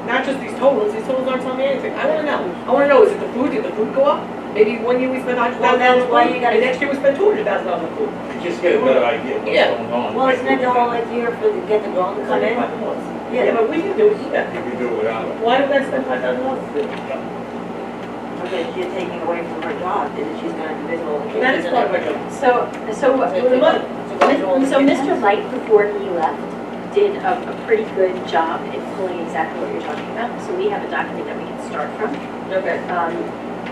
Not just these totals aren't telling me anything. I wanna know, is it the food, did the food go up? Maybe 1 year we spent $100,000
Well, that's
on
why
food,
you gotta-
and next year we spent $200,000 on food.
Just get a better idea of
Yeah.
what's going on.
Well, isn't that the whole idea for to get the drone to come in?
Yeah, but we can do it, yeah.
You can do it without it.
Why did I spend $5,000 to do it?
Because you're taking away from her job, and she's gonna do this whole.
That is part of my job.
So
The money.
So Mr. Light, before he left, did a pretty good job at pulling exactly what you're talking about. So we have a document that we can start from.
Okay.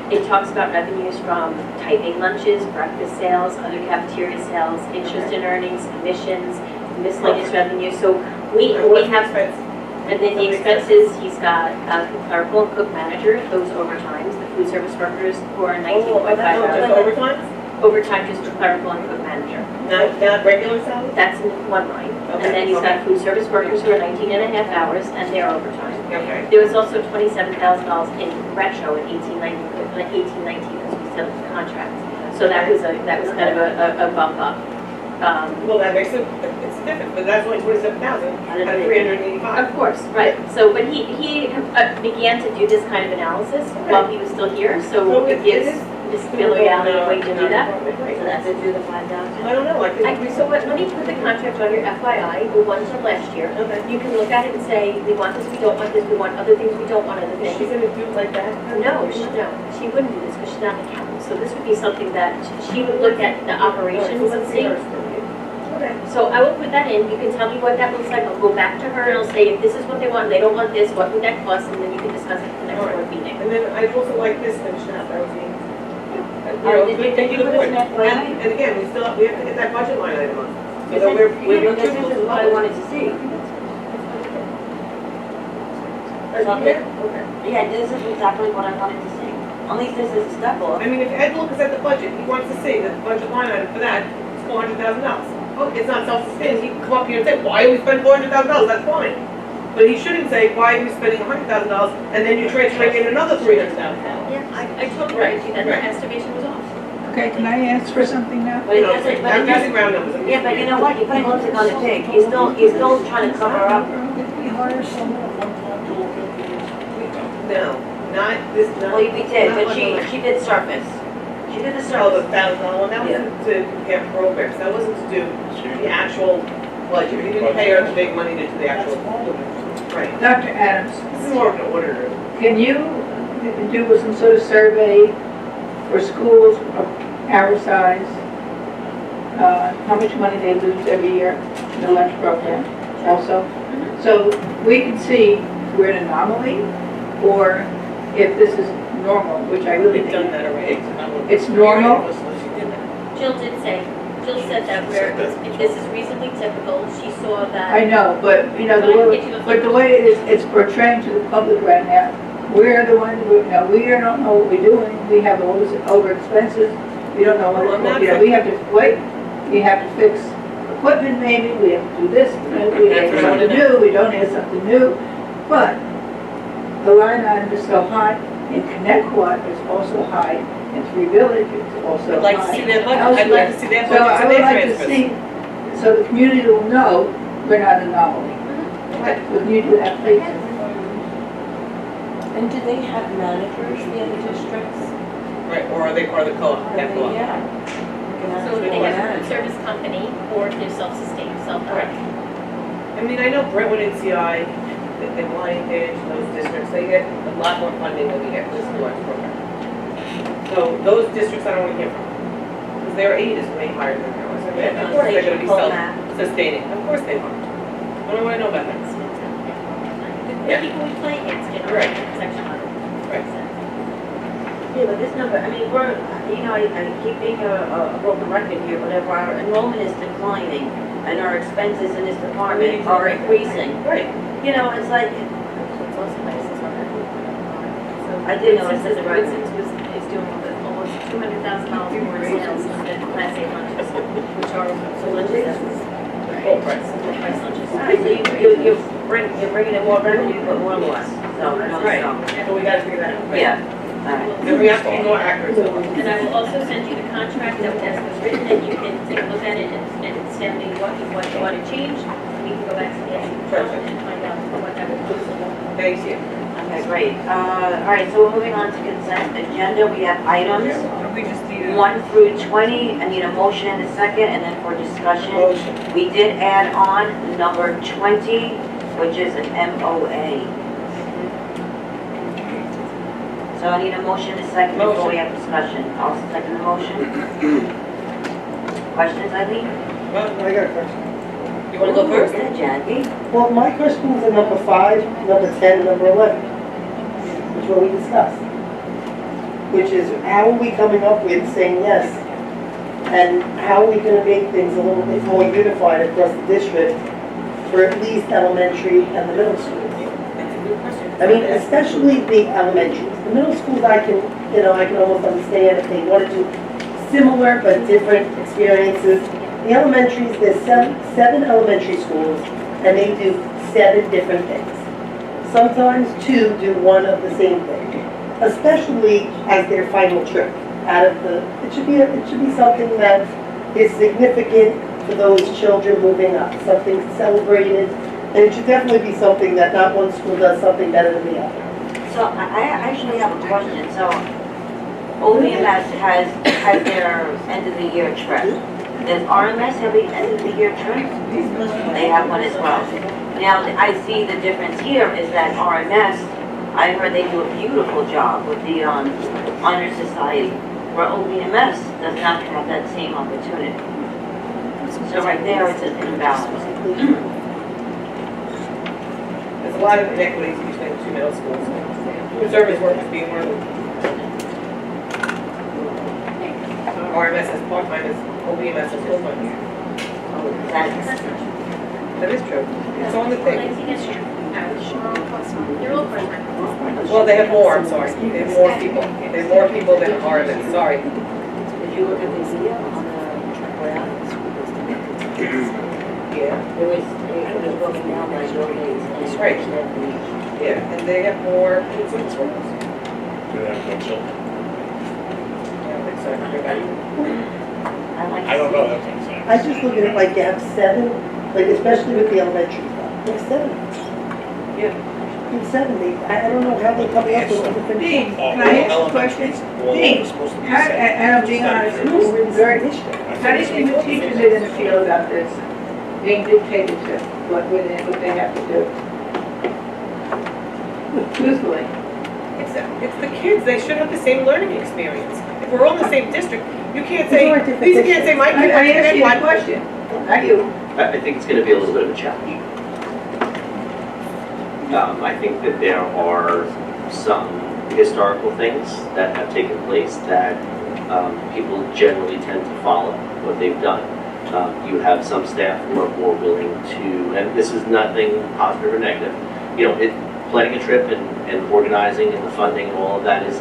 It talks about revenues from typing lunches, breakfast sales, other cafeteria sales, interest in earnings, commissions, miscellaneous revenue. So we have, and then the expenses, he's got clerical and cook manager, those overtimes, the food service workers for $19.5
Just
hours.
overtime?
Overtime just for clerical and cook manager.
Not regular salary?
That's in one line. And
Okay,
then he's
okay.
got food service workers who are 19.5 hours and their overtime.
Okay.
There was also $27,000 in retro in 1819 because we settled the contract. So that was kind of a bump up.
Well, that makes it's different, but that's only 27,000 out of 385.
Of course, right. So, but he began to do this kind of analysis while he was still here, so it gives Ms. Villarreal a way to do that.
So that's to do the 5,000?
I don't know, I think.
So let me put the contract on your FYI, the ones from last year.
Okay.
You can look at it and say, we want this, we don't want this, we want other things, we don't want other
Is she
things.
gonna do it like that?
No, she wouldn't do this because she's not an accountant. So this would be something that she would look at the operations and see.
Okay.
So I will put that in, you can tell me what that looks like, I'll go back to her and I'll say, if this is what they want, they don't want this, what would that cost, and then you can discuss it at the next
All right.
board meeting.
And then I'd also like this finished out, that would be.
Did you put this in that plan?
And again, we have to get that budget line item on. So that
This
we're
is what I wanted to see.
Okay.
Yeah, this is exactly what I wanted to see. At least this is a step off.
I mean, if Ed looks at the budget, he wants to see that the budget line item for that is $400,000. Oh, it's not self-sustained, he can come up here and say, why do we spend $400,000? That's fine. But he shouldn't say, why are we spending $100,000 and then you're transferring in another $300,000?
Yeah, I totally agree with you, that the estimation was off.
Okay, can I ask for something now?
But it doesn't, but it
I'm using
doesn't.
round numbers.
Yeah, but you know what, you're putting lipstick on the pig. You're still trying to cover up.
No, not this, not.
Well, we did,
not
but
one
she did surface. She did the
Oh, the
surface.
$1,000 one, that wasn't to get programs, that wasn't to do the actual budget. We didn't pay her the big money to do the actual. Right.
Dr. Adams,
This is more of an auditor.
can you do some sort of survey for schools of our size? How much money they lose every year in the lunch program also? So we can see if we're an anomaly or if this is normal, which I really
We've done
think.
that already.
It's normal?
Jill did say, Jill said that this is reasonably typical, she saw that.
I know, but, you know, the way it's portraying to the public right now, we're the ones, we don't know what we're doing, we have all this over expenses, we don't know what, you know, we have to wait, we have to fix equipment maybe, we have to do this, we have something new, we don't have something new, but the line item is so high, in Connecticut it's also high, in Three Village it's also high.
I'd like to see their budget, I'd like to see their
So I
budget and
would
their
like to
transfers.
see, so the community will know we're not an anomaly. But you do that, please.
And do they have managers, the other districts?
Right, or are they part of the co-op? That co-op.
Yeah.
So they have a food service company, or they're self-sustained, self-run.
I mean, I know Brentwood and CI, and Lion Edge, those districts, they get a lot more funding than we get for this lunch program. So those districts I don't want to hear from. Because their aid is way higher than ours. I mean, of course they're going to be self-sustaining. Of course they are. I don't want to know about that.
The people we play against get
Right.
section on it.
Right.
Yeah, but this number, I mean, we're, you know, I keep being a broken record here, but if our enrollment is declining and our expenses in this department are increasing,
Right.
you know, it's like,
It's also nice, it's not that.
I did notice this, right?
Winston's is doing almost $200,000 more in sales than Class A lunches, which are
So let's just,
Full price.
full price lunches.
alright, so you're bringing in more revenue, but more loss, so,
Right.
so,
So we gotta figure that out. Right.
yeah, alright.
Then we have to be more accurate.
And I will also send you the contract that was written, and you can take a look at it and send me what you want to change. We can go back to the
Perfect.
and find out what that would look like.
Thank you.
Okay, great. All right, so we're moving on to consent agenda. We have items
We just need
1 through 20. I need a motion and a second, and then for discussion.
motion.
We did add on number 20, which is an MOA. So I need a motion and a second before we have discussion. I'll second the motion. Questions, Eileen?
I got a question.
You wanna go first?
Yeah, Jackie.
Well, my questions are number 5, number 10, number 11, which what we discussed. Which is, how are we coming up with saying yes? And how are we gonna make things a little bit more unified across the district for at least elementary and the middle schools? I mean, especially the elementaries. The middle schools, I can almost understand if they want to do similar but different experiences. The elementaries, there's seven elementary schools, and they do 7 different things. Sometimes 2 do one of the same thing, especially as their final trip out of the, it should be something that is significant for those children moving up, something celebrated, and it should definitely be something that not one school does something better than the other.
So I actually have a question. So OVMS has their end of the year trip. Does RMS have the end of the year trip? They have one as well. Now, I see the difference here is that RMS, I heard they do a beautiful job with the Honor Society, where OVMS does not have that same opportunity. So right there, it's an imbalance.
There's a lot of inequities between the 2 middle schools. Food service workers being one of them. RMS is part-time, OVMS is full-time. That is true. It's on the thing.
They're all part-time.
Well, they have more, I'm sorry. They have more people. They have more people than RMS, sorry.
Did you look at the video on the graph?
Yeah,
It was broken down by buildings and.
Right. yeah, and they have more food service workers.
Do that, don't you?
Yeah, I think so.
I don't know, that's what I'm saying.
I just look at it like you have 7, like especially with the elementary stuff, you have 7.
Yeah.
You have 7, I don't know how they're coming up with different.
Dean, can I ask a question? Dean, and I'm being honest,
We're in very
how do you think the teachers are gonna feel about this? Being dictated to what they have to do? Truthfully.
It's the kids, they should have the same learning experience. If we're all in the same district, you can't say,
These are different
Lisa can't say my kid.
I asked you a question, not you.
I think it's going to be a little bit of a challenge. I think that there are some historical things that have taken place that people generally tend to follow what they've done. You have some staff who are more willing to, and this is nothing positive or negative, planning a trip and organizing and the funding and all of that is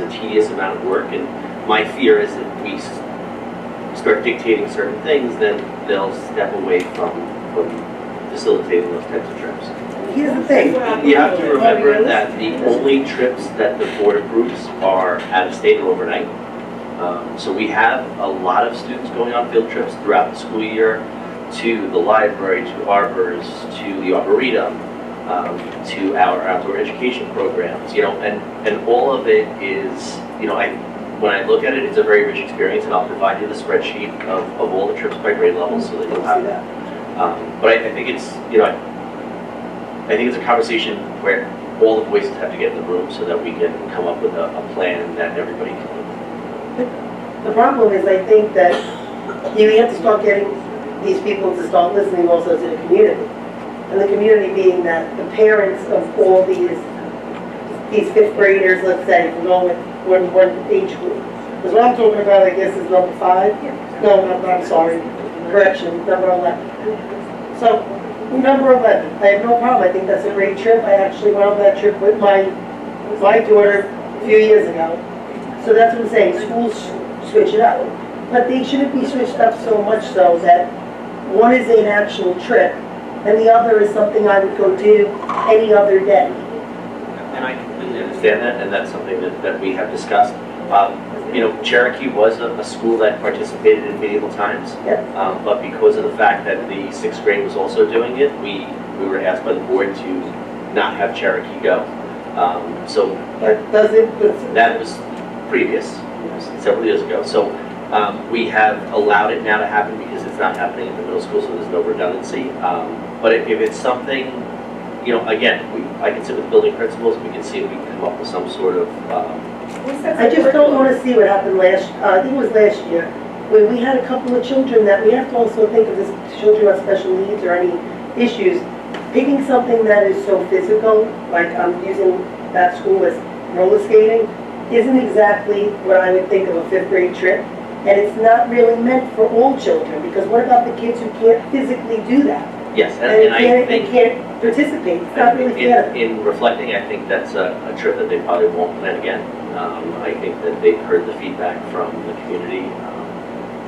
a tedious amount of work. And my fear is that we start dictating certain things, then they'll step away from facilitating those types of trips.
Here's the thing.
You have to remember that the only trips that the board approves are out of state or overnight. So we have a lot of students going on field trips throughout the school year to the library, to Arbors, to the Arboretum, to our outdoor education programs, and all of it is, when I look at it, it's a very rich experience, and I'll provide you the spreadsheet of all the trips by grade level so that you'll have that. But I think it's, I think it's a conversation where all the voices have to get in the room so that we can come up with a plan that everybody can live with.
The problem is, I think that you have to start getting these people to start listening also to the community. And the community being that the parents of all these fifth graders, let's say, if we're going with one age group. Because what I'm talking about, I guess, is number 5. No, I'm sorry, correction, number 11. So, number 11, I have no problem, I think that's a great trip. I actually went on that trip with my daughter a few years ago. So that's what I'm saying, schools switch it up. But they shouldn't be switched up so much so that one is an actual trip and the other is something I would go do any other day.
And I completely understand that, and that's something that we have discussed. You know, Cherokee was a school that participated in medieval times.
Yep.
But because of the fact that the 6th grade was also doing it, we were asked by the board to not have Cherokee go. So
But does it,
that was previous, several years ago. So we have allowed it now to happen because it's not happening in the middle school, so there's no redundancy. But if it's something, you know, again, I can sit with building principals, we can see if we can come up with some sort of,
I just don't want to see what happened I think it was last year, when we had a couple of children that we have to also think of as children with special needs or any issues. Picking something that is so physical, like I'm using that school as roller skating, isn't exactly what I would think of a 5th grade trip. And it's not really meant for all children, because what about the kids who can't physically do that?
yes,
And
and I
they
think.
can't participate, it's not really fair.
In reflecting, I think that's a trip that they probably won't plan again. I think that they've heard the feedback from the community,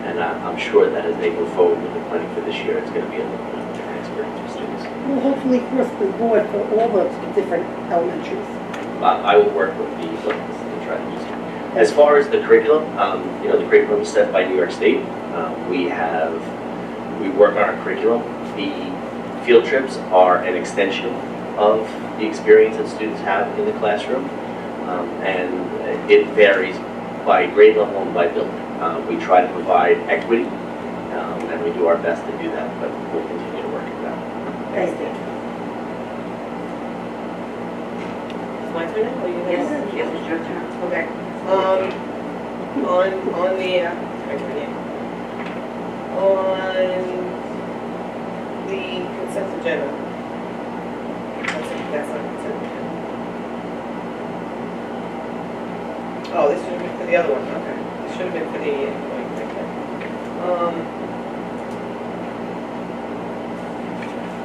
and I'm sure that as they move forward with the planning for this year, it's going to be a little bit of a different experience for students.
Well, hopefully across the board for all the different elementaries.
I will work with the buildings to try to use it. As far as the curriculum, you know, the curriculum is set by New York State. We work on our curriculum. The field trips are an extension of the experience that students have in the classroom, and it varies by grade level and by building. We try to provide equity, and we do our best to do that, but we'll continue to work at that.
Thank you.
It's my turn now, or you guys?
Yes, it's your turn.
Okay. On the, on the consent agenda. That's not consent agenda. Oh, this should have been for the other one, okay. This should have been for the,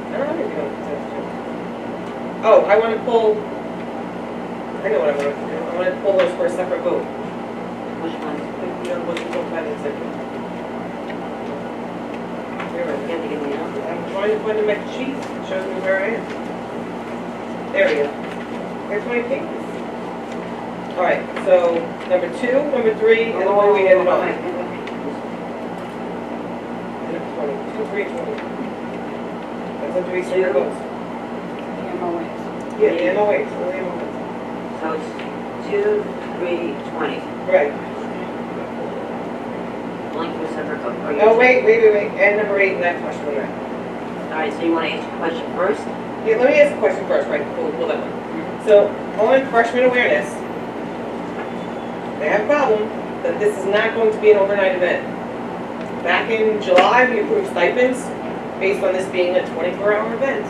I don't have anything on the consent agenda. Oh, I want to pull, I know what I want to do. I want to pull those for a separate vote.
Which one?
You know, what you talked about in a second. Here,
You have to give me an answer.
I'm trying to find the next sheet, it shows me where I am. There we go. Here's my papers. All right, so number 2, number 3, and the one we ended on. Number 20, 2, 3, 20. That's under each of the votes. Yeah, the MOAs, all the MOAs.
So it's 2, 3, 20.
Right.
Link for separate vote. Or you-
Oh, wait, and number 8, and that question, right?
All right, so you want to answer the question first?
Yeah, let me ask the question first, right, pull that one. So, on freshman awareness, they have a problem that this is not going to be an overnight event. Back in July, we approved stipends based on this being a 24-hour event.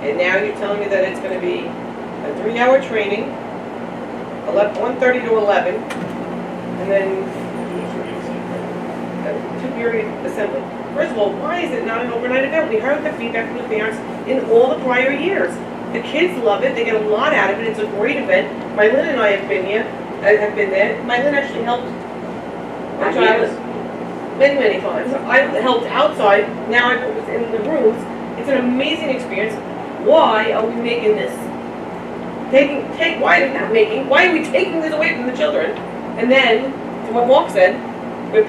And now you're telling me that it's going to be a 3-hour training, 1:30 to 11, and then 2-period assembly. First of all, why is it not an overnight event? We heard the feedback from the parents in all the prior years. The kids love it, they get a lot out of it, it's a great event. Mylin and I have been there. Mylin actually helped my child many times. I helped outside, now I was in the rooms. It's an amazing experience. Why are we making this? Why are we taking this away from the children? And then, to what Mark said, we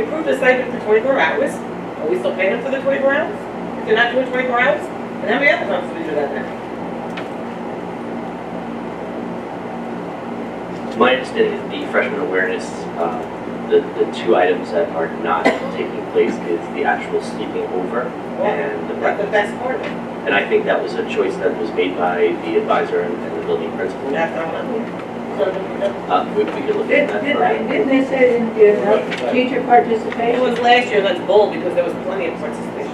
approved the stipend for 24 hours. Are we still paying them for the 24 hours? If they're not doing 24 hours? And how many other times do we do that now?
My understanding is the freshman awareness, the 2 items that are not taking place is the actual sleeping over and the
That's the
breakfast.
best part of it.
And I think that was a choice that was made by the advisor and the building principal.
That's not what I'm doing.
So the,
We could look at that.
Didn't they say they didn't get enough teacher
It
participation?
was last year, that's bull, because there was plenty of participation.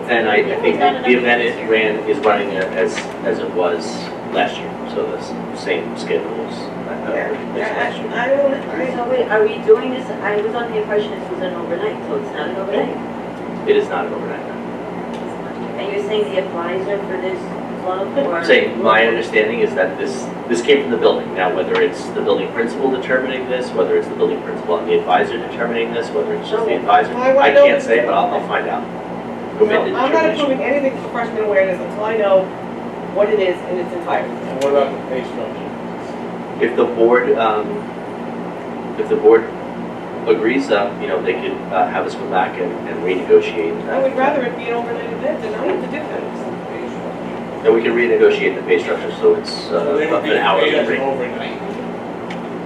And I think the event it ran is running as it was last year, so the same schedules.
I don't,
so wait, are we doing this, I was under the impression this was an overnight, so it's not an overnight?
It is not an overnight.
And you're saying the advisor for this club or?
I'm saying, my understanding is that this came from the building. Now, whether it's the building principal determining this, whether it's the building principal and the advisor determining this, whether it's just the advisor,
Well, I wanna
I
know
can't
this-
say, but I'll find out. Who made the
I'm not
determination.
approving anything for freshman awareness until I know what it is in its entirety.
And what about the pay structure?
If the board agrees, they could have us come back and renegotiate.
I would rather it be an overnight event than not have to do that.
And we can renegotiate the pay structure, so it's
So they would be
an hourly
paid as an
rate.
overnight.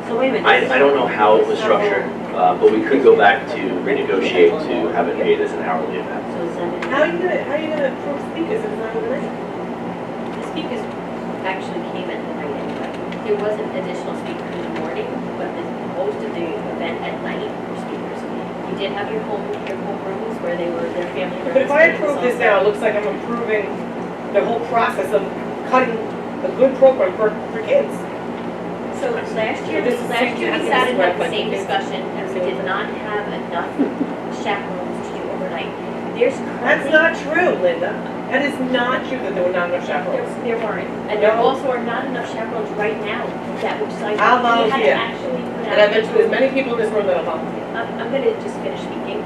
So wait a minute.
I don't know how it was structured, but we could go back to renegotiate to have it paid as an hourly event.
So it's not-
How are you gonna approve speakers if it's not overnight?
The speakers actually came at the night anyway. There was an additional speaker in the morning, but most of the event at night were speakers. You did have your home rooms where their family were.
But if I approve this now, it looks like I'm approving the whole process of cutting a good program for kids.
So last year
This is
we sat and
suggesting
had the
this
same
way.
discussion, and we did not have enough chaperones to do overnight. There's
That's
currently,
not true, Linda. That is not true that there were not enough chaperones.
there weren't, and there
No.
also are not enough chaperones right now that would sign.
I'll
We
volunteer.
had to actually put
And I
out.
mentioned as many people in this room that will volunteer.
I'm gonna just finish speaking.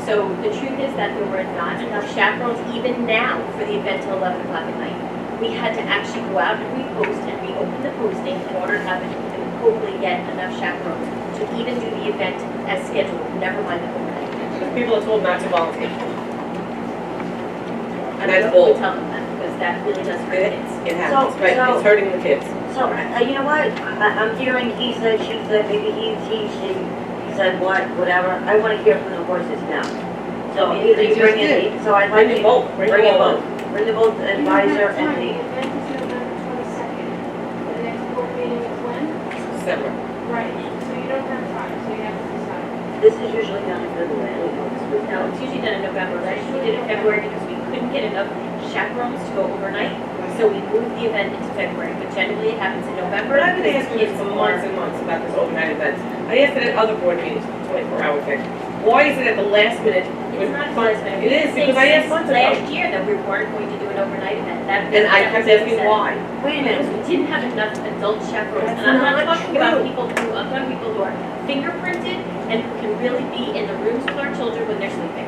So the truth is that there were not enough chaperones even now for the event till 11 o'clock at night. We had to actually go out and repost and reopen the posting in order to have it and hopefully get enough chaperones to even do the event as scheduled, never mind the overnight.
The people are told not to volunteer.
And
That's
I
bull.
would tell them that because that really does hurt kids.
It happens,
So-
right?
so-
It's hurting the kids.
So, you know what, I'm hearing he said, she said, maybe he, she said what, whatever, I wanna hear from the horses now. So either you bring in, so I'd like
Bring
to.
them both. Bring
Bring
them
it
both.
both, bring the both advisor and
The
the,
event is November 22nd. The next board meeting is when?
December.
Right, so you don't have time, so you have to decide.
this is usually done in February, I don't know, this was
No, it's usually done in November. Last year we did it in February because we couldn't get enough chaperones to go overnight. So we moved the event into February, but generally it happens in November.
But I've been
because
asking this
kids
for
are-
months and months about this overnight event. I asked it at other board meetings, 24-hour thing. Why is it at the last minute?
It's not last minute.
It is, because I asked months ago.
Last year that we weren't going to do an overnight event.
And I kept asking why.
Wait a
Because
minute,
we didn't have enough adult chaperones.
That's
And I'm not
not
talking about
true.
I'm talking people who are fingerprinted and who can really be in the rooms with our children when they're sleeping.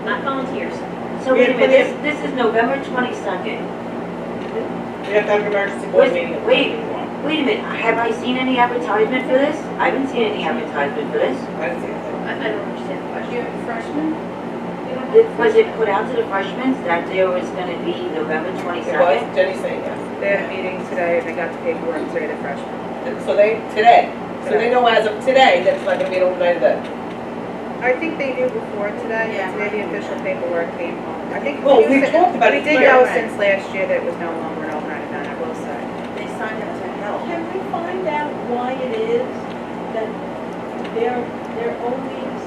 Not volunteers.
so wait a minute, this is November 22nd.
We have to have an emergency board meeting.
Wait, wait a minute, have I seen any advertisement for this? I haven't seen any advertisement for this.
I didn't see it.
I don't understand the question.
You have freshmen? You don't have
Was it put out to the freshmen that there was gonna be November
It
22nd?
was, Jenny's saying yes.
They had a meeting today and they got the paperwork today, the freshmen.
So they know as of today that it's not gonna be an overnight event.
I think they knew before today, today the official paperwork came home. I think.
Well, we talked about it
We did know
clearly.
since last year that it was no longer an overnight event, I will say.
They signed up to help.
Can we find out why it is that there always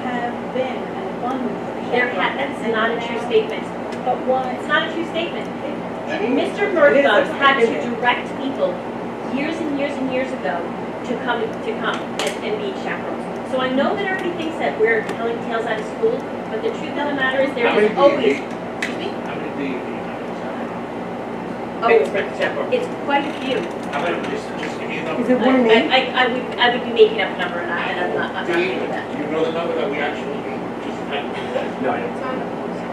have been an abundance of
That's not a true statement.
But why?
It's not a true statement.
It
Mr.
is.
Murtha had to
It is.
direct people years and years and years ago to come and be chaperones. So I know that everybody thinks that we're telling tales out of school, but the truth of the matter is there
How many
is
do you
always,
need?
excuse me?
How many do you need?
Fingerprint chaperone.
It's quite a few.
How many, just give me a number.
Is it one name?
I would be making up a number and I'm not
Do you,
doing that.
do you know the number that we actually need? Just, no, I don't.
It's on the poster.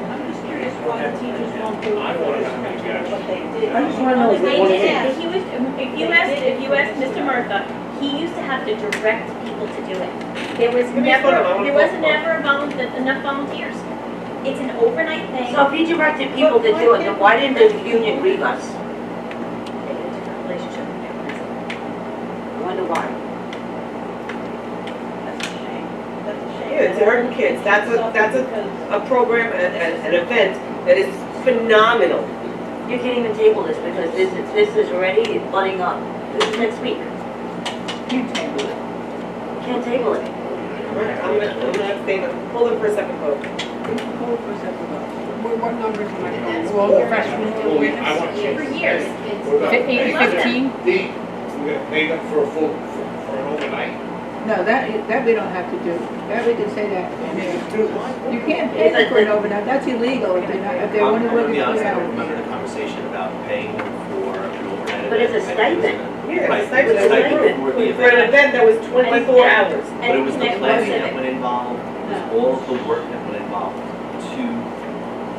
I'm just curious why the teachers won't do it.
I wanna know how many we actually
What they did.
I just wanna know if
They
it was.
did. He was, if you asked Mr. Murtha, he used to have to direct people to do it. There was
Give me a photo, I
never,
wanna
there was
photo.
never enough volunteers. It's an overnight thing.
So if he directed people to do it, then why didn't the union grieve us?
They had a different relationship with families.
I wonder why.
That's a shame. That's a shame.
Yeah, it's hurting kids. That's a program, an event that is phenomenal
You can't even table this because this is already butting up. This is next week.
Can't table it.
Can't table it.
I'm gonna abstain, hold it for a second vote.
Hold for a second.
What numbers am I going?
Well, I want to change.
For years.
We're gonna pay-
15?
We're gonna pay them for a full, for an overnight.
No, that we don't have to do. That we can say that.
We just do this.
You can't pay them for an overnight, that's illegal if they're only
I'm gonna
working
be honest,
3
I don't
hours.
remember the conversation about paying for an overnight.
But it's a
event. I think it was
stipend.
a-
Yeah,
Right,
it's a stipend.
it was a stipend for the
For an
event.
event that was 24 hours.
But it was the
Connect
planning
Civic.
that went involved, it was all of the work that went involved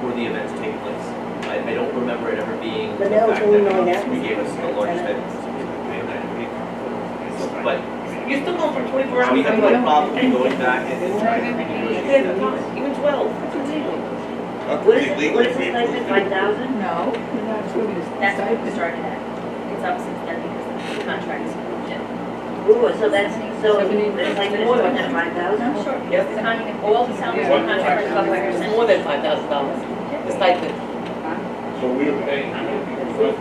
for the event to take place. I don't remember it ever being the
But now it's
fact
only
that
9 hours.
we gave us the largest event. But
You're still going from 24 hours.
we have no problem going back and.
Even 12.
What is the stipend, 5,000?
No, we're not doing this
That's what we
stipend.
started at. It's up since then because the contract is approved it.
Ooh, so the stipend is more than 5,000?
Sure.
Yes.
The con- all the salaries and contracts are covered by
It's
percentage.
more than $5,000, the stipend.
So we're paying, how many people?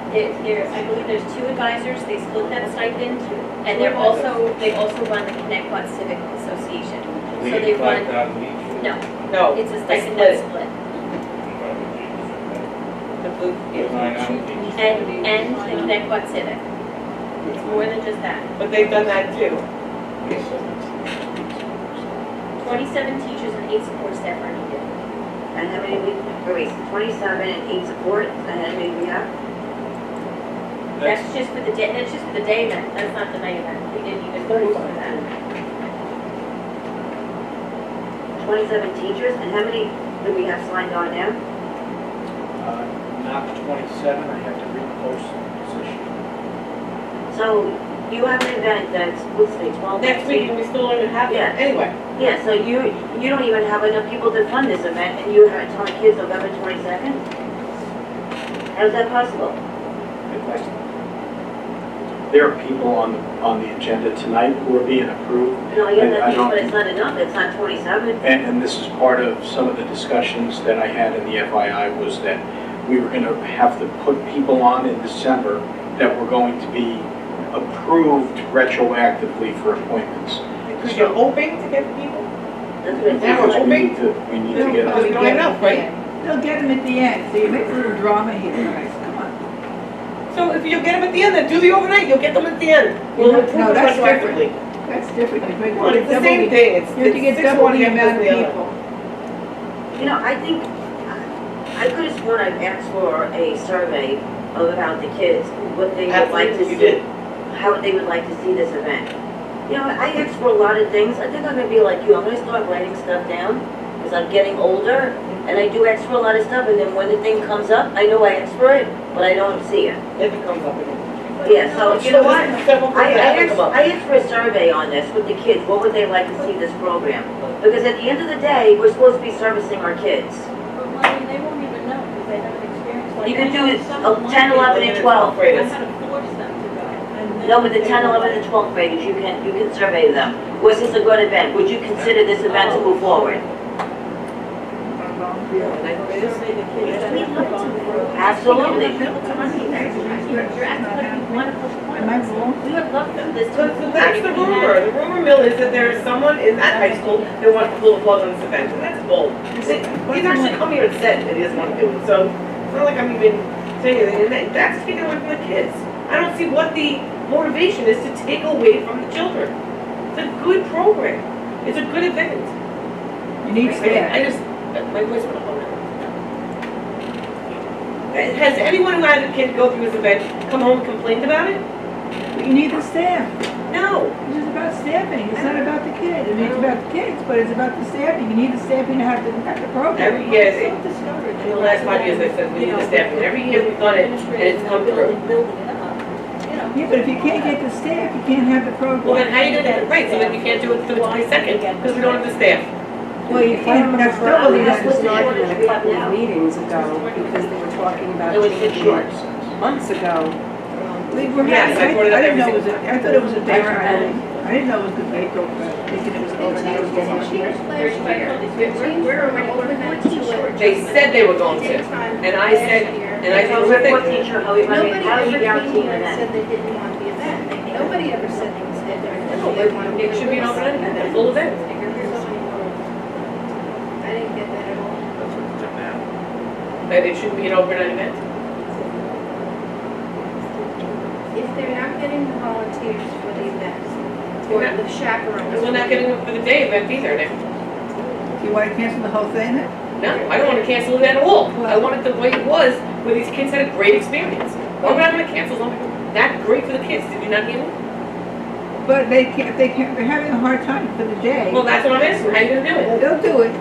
I believe there's 2 advisors, they split that stipend, and they also run the Connecticut Civic Association.
We
So they
get
run,
5,000 each.
no,
No,
it's a
they
stipend
split
that's
it.
split.
The blue, yeah.
9 hours each.
And the Connecticut Civic. It's more than just that.
But they've done that too.
27 teachers and 8 support staff are needed.
And how many wait, 27 and 8 support, and how many we have?
That's just for the day, that's just for the day event, that's not the night event. We didn't even approve for that.
27 teachers, and how many do we have signed on now?
Not 27, I have to repost the position.
So you have an event that's, what's the 12?
Next week, and we still don't even have
Yeah.
it. Anyway,
Yeah, so you don't even have enough people to fund this event, and you are telling kids November 22nd? How is that possible?
Good question. There are people on the agenda tonight who are being approved.
No, yeah,
I
that's,
don't-
but it's not enough, it's not 27.
And this is part of some of the discussions that I had in the FYI was that we were going to have to put people on in December that were going to be approved retroactively for appointments.
because you're hoping to get people.
That's what it
Now
sounds
we're
like.
We need to get
Because we don't have enough, right?
They'll get them at the end, so you make a little drama here, guys, come on.
So if you get them at the end, then do the overnight, you'll get them at the end. We'll
No,
approve it
that's
retroactively.
That's different. You make-
Well, it's the
double
same thing, it's
You have to get
6
double
one
the
half
amount of
dozen the other.
people.
You know, I think, I could have sworn I've asked for a survey about the kids, what they would like to
Absolutely, you
see,
did.
how they would like to see this event. You know, I asked for a lot of things. I think I'm gonna be like you. I'm gonna start writing stuff down because I'm getting older, and I do ask for a lot of stuff. And then when the thing comes up, I know I asked for it, but I don't see it.
If it comes up again.
Yeah. So you know what?
Several things that haven't come up.
I asked for a survey on this with the kids. What would they like to see this program? Because at the end of the day, we're supposed to be servicing our kids.
But Marty, they won't even know because they haven't experienced like.
You can do it
some of my
10, 11, and 12.
kids, I had to force them to go. And then
No, with the
they
10,
were
11, and 12 graders, you can survey them. Was this a good event? Would you consider this event to move forward?
survey the kids that
We
have
love
gone
to
through.
You're
Absolutely.
acting like you want to postpone.
Am I wrong?
We would love for this to.
So that's the rumor. The rumor mill is that there is someone in that high school that wants to pull the plug on this event, and that's bull. He's actually come here and said that he doesn't want to do it, so it's not like I'm even saying anything, and that's taking away from the kids. I don't see what the motivation is to take away from the children. It's a good program. It's a good event.
You need staff.
I just, my voice went up on that. Has anyone who had a kid go through this event come home and complained about it?
You need the staff.
No.
This is about staffing, it's not about the kids. I mean, it's about the kids, but it's about the staffing. You need the staffing to have the program.
Every year,
So discouraged.
in the last 5 years, I said we need the staffing. Every year we've done it, and it's come through.
Building it up, you know.
Yeah, but if you can't get the staff, you can't have the program.
Well, then how are you gonna get it right, so then we can't do it to the 22nd, because we don't have the staff?
Well, you can't, that's double the
This was an
What
argument
is
a couple
it now?
of meetings ago, because they were talking about
It was 6
changing
years.
months ago.
We were
Yes, I brought it up
I didn't
every
know it was, I thought it was a
I
different
and
thing. I I didn't know it was gonna be thinking it was overnight again this year.
We're already over 14 short.
They said they were going to, and I said, and I told them,
What teacher, how we
Nobody
how
ever
you
came
guarantee
here and
that?
said they didn't want the event. Nobody ever said they
no, but it should be an overnight event, a full event.
I didn't get that at all.
That's what it's now.
That it shouldn't be an overnight event.
If they're not getting the volunteers for the event, or
Yeah.
the chaperones.
Because we're not getting them for the day event either now.
You wanna cancel the whole thing then?
No, I don't want to cancel it at all. I want it the way it was, where these kids had a great experience. Why would I want to cancel something that great for the kids? Did you not hear me?
But they can't, they're having a hard time for the day.
Well, that's what I'm asking. How you gonna do it?
They'll do it.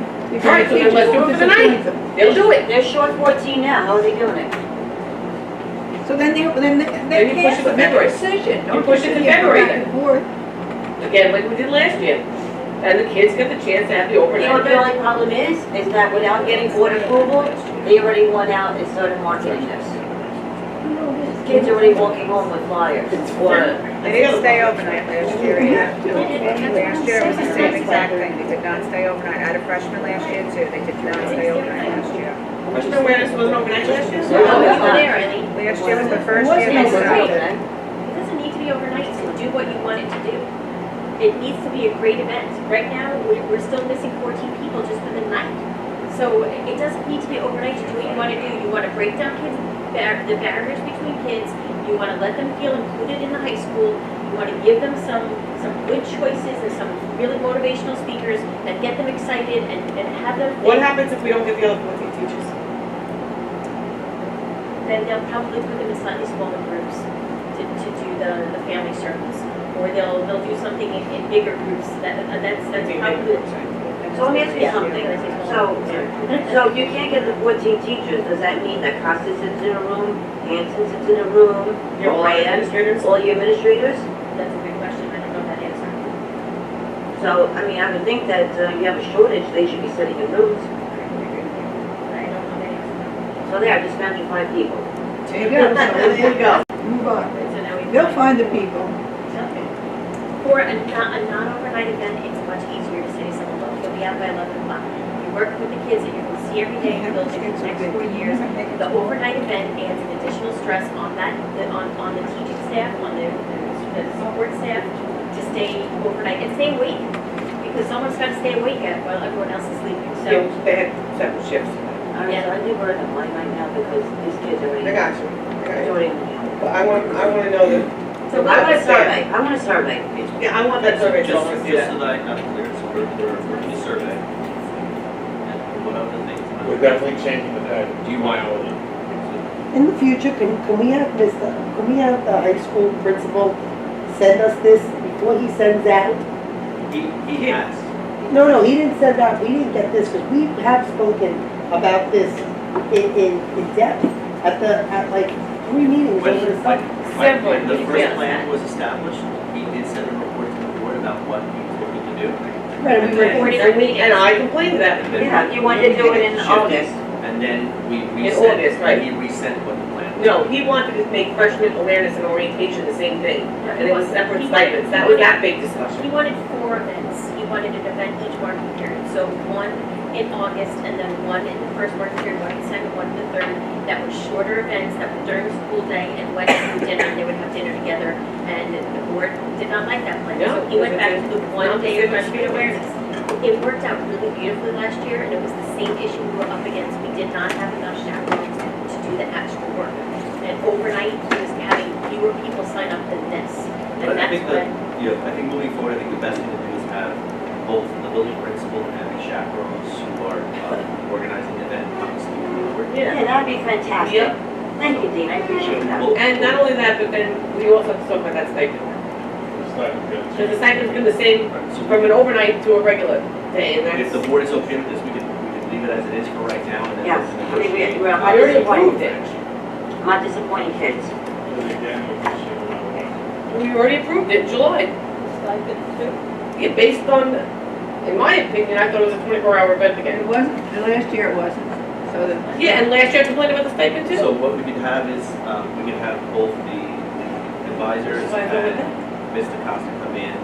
All right, so then let's do it for the night. They'll do it.
They're short 14 now, how are they doing it?
So then they
Then you push it to
cancel their
February.
decision.
You
Don't
push
just
it to
sit here
February
back
then.
and forth.
Again, like we did last year. And the kids get the chance to have the
You know
overnight
what the
event.
only problem is that without getting board approval, they already went out and started marketing this. Kids are already walking home with flyers.
They didn't stay overnight last year. Last year it was the same exact thing. They did not stay overnight. I had a freshman last year too. They did not stay overnight last year.
Freshman awareness wasn't overnight last year?
No, you were there, Ellie.
Last year was the first
It
year.
wasn't
they
overnight.
stopped.
It doesn't need to be overnight to do what you want it to do. It needs to be a great event. Right now, we're still missing 14 people just for the night. So it doesn't need to be overnight to do what you want to do. You want to break down kids, the barriers between kids. You want to let them feel included in the high school. You want to give them some good choices and some really motivational speakers that get them excited and have them
What
think.
happens if we don't get the other 14 teachers?
Then they'll probably put them in slightly smaller groups to do the family circles. Or they'll do something in bigger groups. That's probably.
So let me ask you something. So if you can't get the 14 teachers, does that mean that Costa sits in a room, Hanson sits in a room,
Your
Ryan,
administrators?
all your administrators?
That's a good question. I don't know that answer.
So, I mean, I would think that you have a shortage, they should be sitting in rooms.
I don't know that answer.
So there, I just found you 5 people.
There you go.
There you go.
Move on.
So now we.
They'll find the people.
For a non-overnight event, it's much easier to say to someone, look, you'll be out by 11 o'clock. You work with the kids that you're going to see every day in the building for the next 4 years. The overnight event adds an additional stress on on the teaching staff, on the support staff to stay overnight and stay awake. Because someone's got to stay awake while everyone else is sleeping. So
Yeah, they had separate shifts.
All right, so I do work them like right now because these kids are already.
I got you.
It's already.
But I want to know that.
So I want a survey, I want a survey.
Yeah, I want that survey.
Just
to see
just
that.
so that I'm clear, so we're doing a survey. And what other things?
We're definitely changing the day.
Do you want all
In the future, can we have the high school principal send us this before he sends out?
He has.
No, he didn't send out, we didn't get this, because we have spoken about this in depth at like 3 meetings over the summer.
When the first
Yes.
plan was established, he did send a report to the board about what he was looking to do.
Right, we were-
And I complained to that.
And then-
Yeah, you wanted to do it in August.
And then we
In
resent,
August, right.
and he resent what the plan was.
No, he wanted to make freshman awareness and orientation the same thing. And it was separate stipends. That was that big
He
discussion.
wanted 4 events. He wanted an event each marking period. So one in August and then one in the first marking period, one in the second, one in the third. That were shorter events that were during school day and went through dinner. They would have dinner together. And the board did not like that plan.
No,
So he went back to the one
not the
day of
same as
freshman awareness. It worked out really beautifully last year and it was the same issue we were up against. We did not have enough chaperones to do the actual work. And overnight, he was having fewer people sign up than this.
But
And
I
that's
think
what.
I think moving forward, I think the best thing to do is have both the building principal and the chaperones who are organizing the event come to speak to the board.
Yeah, that'd be fantastic.
Yep.
Thank you, Dean, I appreciate that.
Well,
And not only that, but then we also have to talk about that stipend.
It's like,
Because the stipend's been the same from an overnight to a regular day. And
If the board is okay with this, we can leave it as it is for right now, and then.
Yes, I mean, we're
I
not
already approved
disappointed.
it.
I'm not disappointing kids.
again,
We already approved it in July.
Stipend too.
Yeah, based on, in my opinion, I thought it was a 24-hour event
It
again.
wasn't, the last year it wasn't, so the.
Yeah, and last year I complained about the stipend
So
too.
what we could have is, we could have both the advisors
Advisor with
and Mr. Costa come in,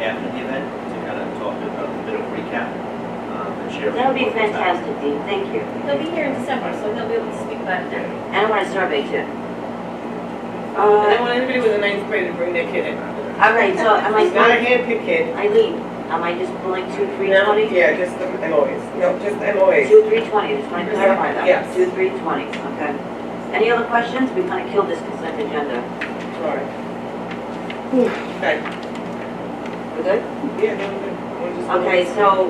after the event to kind of talk about a bit of recap and share.
That would be fantastic, Dean, thank you.
He'll be here in December, so he'll be able to speak about it then.
And I want a survey too.
I don't want anybody with a ninth grade to bring their kid in.
All right, so am I?
It's not a handpicked kid.
Eileen, am I just pulling 2, 3,
No,
20?
yeah, just the MOAs. No, just MOAs.
2, 3, 20, just want to clarify that.
Yes.
2, 3, 20, okay. Any other questions? We kind of killed this consent agenda.
Sorry. Okay.
We're good?
Yeah, no, I'm good. We'll just-
Okay, so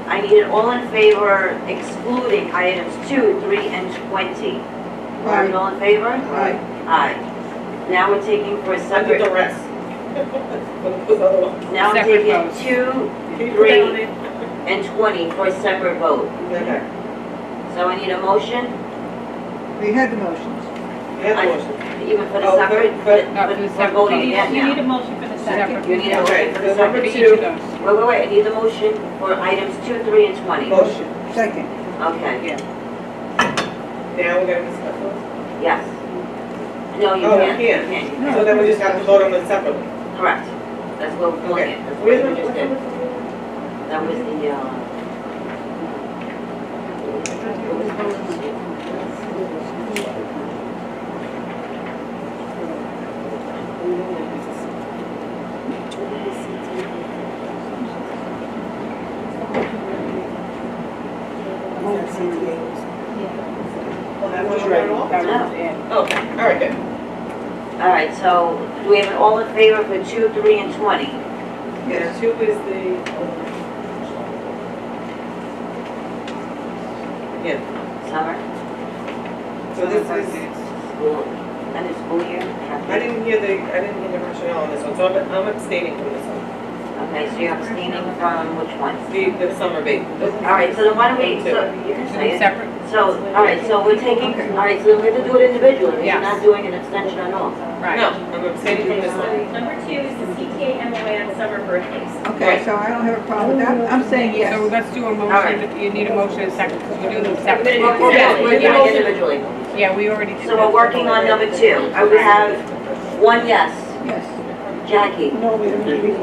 I need an all in favor excluding items 2, 3, and 20. Are we all in favor?
Aye.
Aye. Now we're taking for a
Under
separate,
the rest. Those other ones.
now we're
Separate
taking
votes.
2,
Can you put that on
3,
it?
and 20 for a separate vote.
Okay.
So I need a motion,
We had the motions.
You have the motion.
even for the
Oh,
separate,
but-
No, for the
we're
separate
voting
vote.
again
You need a
now.
motion for the second.
You need a
Okay,
motion for the
so number
separate.
For each of
two,
those.
Wait, I need a motion for items 2, 3, and 20.
motion.
Second.
Okay,
Now we're gonna discuss those?
yes. No, you
Oh,
can't.
we can't. So then we just have to vote on them separately.
Correct. That's what we're pulling
Okay.
it. That's what
Where's
we
the-
just
what's
did.
the-
That was the,
Well, that was right off?
no.
Okay, all right, good.
All right, so do we have an all in favor for 2, 3, and 20?
Yeah, two is the. Yeah,
Summer?
so this is,
School, end of school year?
I didn't hear the rationale on this one, so I'm abstaining from this one.
Okay, so you're abstaining from which one?
The summer bait.
All right, so then why don't we, so you can say it.
Separate.
So, all right, so we're taking, all right, so we have to do it individually. We're
Yes.
not doing an extension on all.
Right.
No, I'm abstaining from this one.
Number 2 is the CTA MOA on summer birthdays.
Okay, so I don't have a problem with that. I'm saying yes.
So let's do a
right.
motion, you need a motion and a second, because we're doing them
We're
separately.
doing it individually.
Yeah, we already did that.
So we're working on number 2. I would have one yes.
Yes.
Jackie?
No, we don't need to.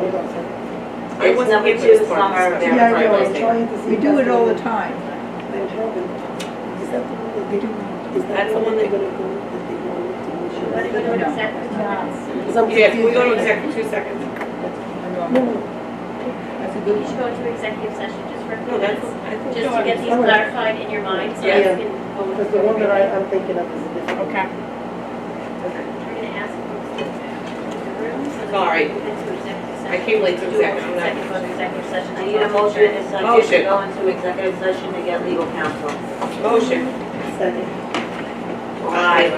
I
It's
wasn't
number
here for
2,
this part.
summer
Yeah,
very
Yeah, I know,
birthday.
I'm trying to see. We do it all the time.
That's the one that.
Want to go to an executive?
Yeah, can we go to exec for 2 seconds?
That's a
You
good
should
one.
go to executive session just for a few
No, that's,
minutes,
I think.
just to get these clarified in your mind, so you
Yeah.
can go with.
Because the one that I'm thinking of is a different.
Okay.
We're gonna ask folks to leave the room, so that
Sorry.
we can get to executive session.
I came late to
Do a
exec, I'm not-
second, go to executive session.
I need a motion and a second to
Motion.
go into executive session to get legal counsel.
Motion.
Second.
Aye.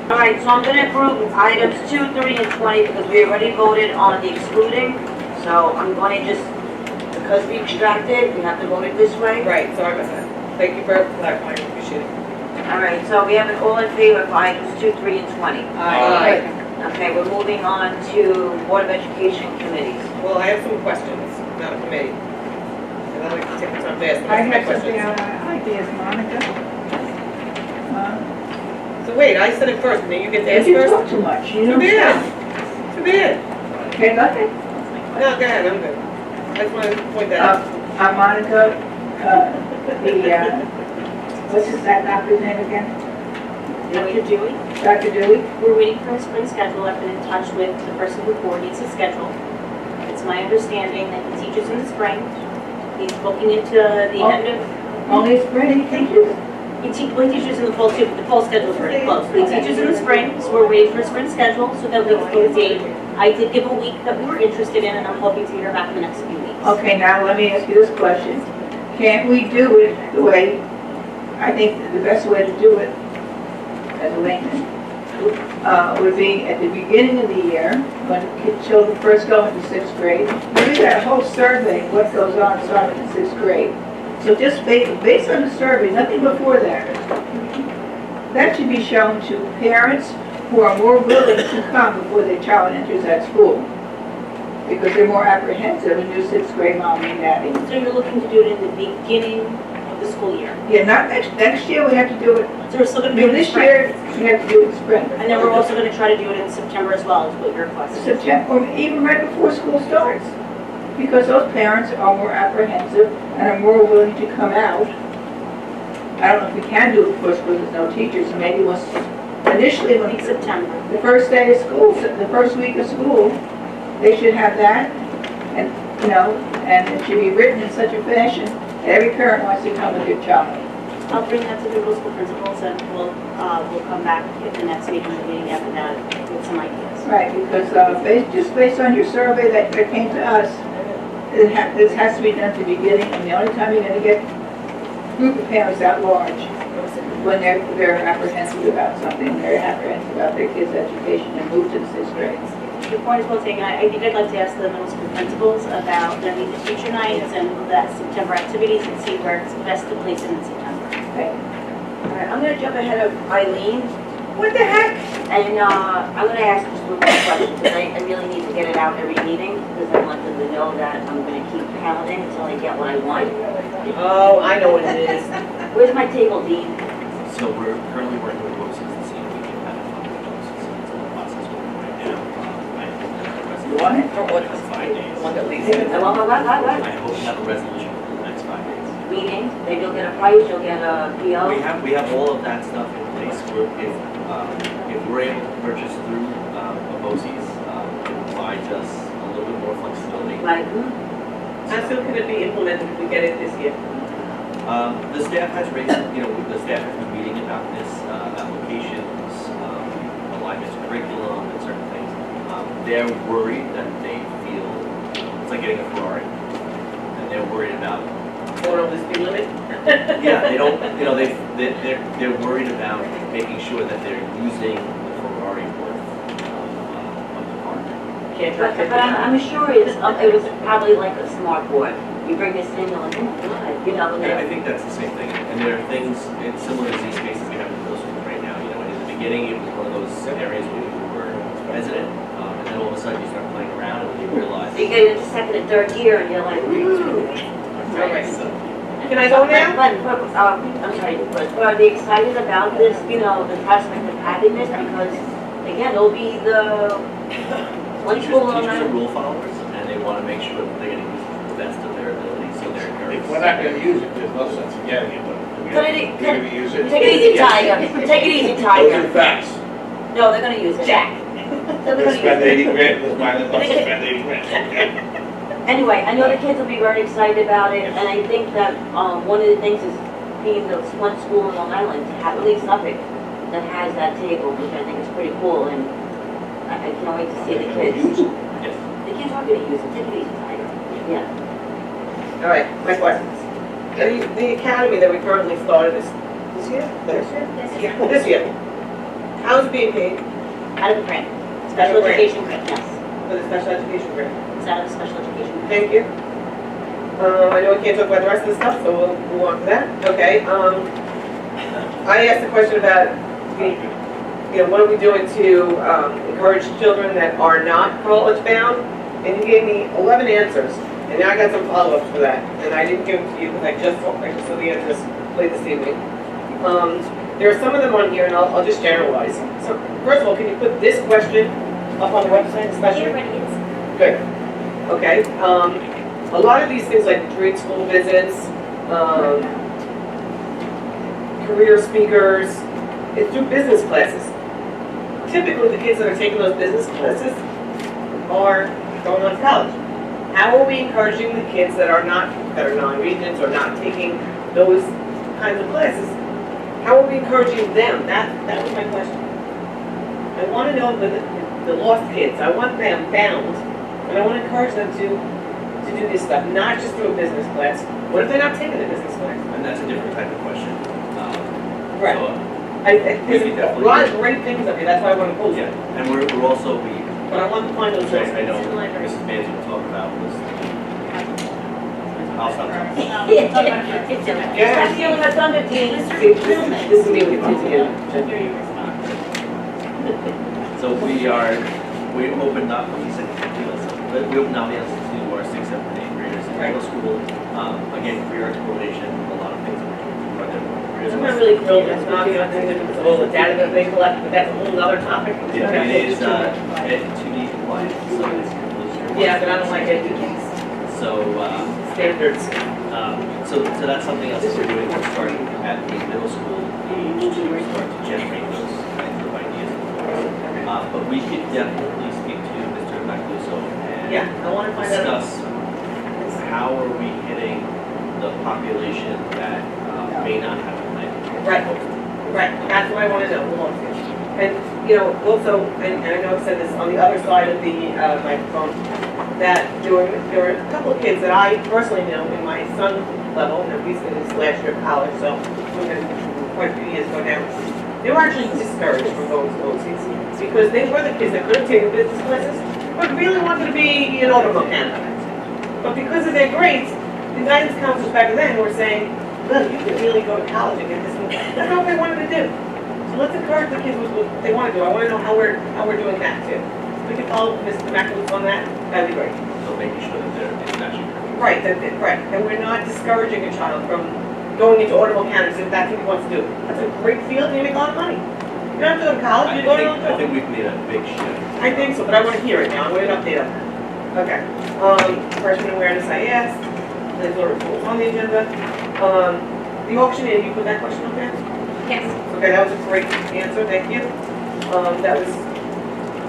All right, so I'm gonna approve items 2, 3, and 20 because we already voted on the excluding. So I'm going to just, because we extracted, we have to vote it this way.
Right, sorry about that. Thank you for clarifying, appreciate it.
All right, so we have an all in favor for items 2, 3, and 20.
Aye.
Okay, we're moving on to Board of Education committees.
Well, I have some questions, not a committee. And I'd like to take the time to ask
I
my
have something
questions.
I like to ask Monica.
So wait, I said it first, and then you get to ask
You
first?
talk too much, you
Too
know?
bad. Too bad.
Okay, nothing.
No, go ahead, I'm good. I just wanted to point that out.
Monica, what's that doctor's name again?
Dr. Dewey.
Dr. Dewey?
We're waiting for his spring schedule. I've been in touch with the person who coordinates his schedule. It's my understanding that he teaches in the spring. He's looking into the end of...
Only spring he teaches?
He teaches in the fall too, but the fall schedule's pretty close. But he teaches in the spring, so we're waiting for his spring schedule, so that we can get a date. I did give a week that we were interested in, and I'm hoping to hear back in the next few weeks.
Okay, now let me ask you this question. Can't we do it the way, I think the best way to do it, as a layman, would be at the beginning of the year, when children first go into 6th grade, maybe that whole survey, what goes on starting in 6th grade. So just based on the survey, nothing before that, that should be shown to parents who are more willing to come before their child enters that school. Because they're more apprehensive in your 6th grade mommy and daddy.
So you're looking to do it in the beginning of of the school year.
Yeah, not next year, we have to do it,
So we're still
I
gonna do
mean,
it in
this
spring.
year, we have to do it in spring.
And then we're also gonna try to do it in September as well, is what your request is.
September, or even right before school starts. Because those parents are more apprehensive and are more willing to come out. I don't know if we can do it before school, there's no teachers, so maybe once, initially,
I
when
think September.
the first day of school, the first week of school, they should have that, and, you know, and it should be written in such a fashion that every parent wants to come with their child.
I'll bring that to the middle school principals and we'll come back at the next meeting after that with some ideas.
Right, because just based on your survey that came to us, this has to be done at the beginning, and the only time you're gonna get a group of parents that large, when they're apprehensive about something, they're apprehensive about their kids' education and move to the sixth grade.
Your point is well taken. I think I'd like to ask the middle school principals about the Meet the Teacher Nights and the September activities and see where it's best to place it in September.
Okay.
All right, I'm gonna jump ahead of Eileen,
What the heck?
and I'm gonna ask just one quick question, because I really need to get it out every meeting, because I want them to know that I'm gonna keep pounding until I get what I want.
Oh, I know what it is.
Where's my table, Dean?
So we're currently working with BOCES to see if we can have a fund with BOCES. So it's in the process right now. I hope to have a resolution.
You want it?
Or what?
That's 5 days.
One that leads.
What?
I hope to have a resolution within the next 5 days.
Meaning, maybe you'll get a price, you'll get a PO?
We have all of that stuff in place. If we're able to purchase through a BOCES, it provides us a little bit more flexibility.
Like,
How soon can it be implemented if we get it this year?
The staff has raised, the staff has been meeting about this, applications, alignment to curriculum and certain things. They're worried that they feel, it's like getting a Ferrari, and they're worried about,
Going over the speed limit?
yeah, they don't, they're worried about making sure that they're using the Ferrari worth of the park.
Can't
but
drive
I'm sure it was probably like a smart board. You bring this in, you're like, oh my God, you know.
I think that's the same thing, and there are things, it's similar to these cases we have in middle school right now, in the beginning, it was one of those areas where we were hesitant, and then all of a sudden you start playing around and you realize.
You get into second and third gear and you're like, ooh.
Right. Can I go now?
I'm sorry, but are they excited about this, the prospect of having this? Because, again, it'll be the one school on
Teachers are rule followers, and they want to make sure that they're going to use it to the best of their ability, so they're encouraged.
If we're not gonna use it, there's no sense in getting it, but we're gonna use it.
Take it easy, Tiger. Take it easy,
Those are
Tiger.
facts.
No, they're gonna use it. Jack. They're
Let's
gonna
spend
use it.
80 grand, let's buy the bus, spend 80 grand.
Anyway, I know the kids will be very excited about it, and I think that, one of the things is being the one school in Long Island, to have, at least Suffolk, that has that table, which I think is pretty cool, and I can't wait to see the kids.
Yes.
The kids are gonna use it, take it easy, Tiger. Yeah.
All right, my questions. The academy that we currently started this year? This year. How's it being paid?
Out of the grant, special
grant.
education grant, yes.
For the special education grant?
It's out of the special education grant.
Thank you. I know we can't talk about the rest of the stuff, so we'll move on to that. Okay, I asked a question about, what are we doing to encourage children that are not college bound? And you gave me 11 answers, and now I got some follow-ups for that. And I didn't give them to you because I just saw the answers late this evening. There are some of them on here, and I'll just generalize. So, first of all, can you put this question up on the website especially? Good. Okay. A lot of these things like trade school visits, career speakers, it's through business classes. Typically, the kids that are taking those business classes are going on to college. How are we encouraging the kids that are non-regents or not taking those kinds of classes? How are we encouraging them? That was my question. I want to know the lost kids. I want them bound, and I want to encourage them to do this stuff, not just through a business class. What if they're not taking a business class?
And that's a different type of question.
Right.
So,
There's a lot of great things up here. That's why I want to post it.
yeah, and we're also,
But I want to find those
which
things.
I know Mrs. Manzi will talk about was, I'll stop.
Yeah.
Stealing our thunder, Dean.
This is me with the kids again.
So we opened up, but we opened up to our 6th, 7th, and 8th graders in middle school. Again, career exploration, a lot of things
really thrilled, it's not, all the data that they collect, but that's a whole other topic.
Yeah, it is, to be compliant, so it's completely.
Yeah, but I don't like it.
So,
Standards.
so that's something else that we're doing, we're starting at the middle school age to start to generate those kinds of ideas. But we could definitely speak to Mr. Macaluso and
Yeah, I want to find out.
discuss how are we hitting the population that may not have a plan.
Right. Right, that's what I want to know, hold on. And, you know, also, and I know I've said this on the other side of the microphone, that there were a couple of kids that I personally know in my son's level, and he's in his last year of college, so quite a few years ago now. They were actually discouraged from going to OCs because they were the kids that could have taken business classes, but really wanted to be an auto mechanic. But because of their grades, the guidance counselors back then were saying, look, you can really go to college and get this. That's not what they wanted to do. So let's encourage the kids with what they want to do. I want to know how we're doing that too. If we can follow Mr. Macaluso on that, that'd be great.
So making sure that they're international.
Right, right. And we're not discouraging a child from going into auto mechanics if that's what he wants to do. That's a great field and you make a lot of money. You don't have to go to college, you go to
I think we've made a big shift.
I think so, but I want to hear it now. I want an update on that. Okay. Freshman awareness I asked. There's no rules on the agenda. The auctioneer, you put that question up there?
Yes.
Okay, that was a great answer, thank you. That was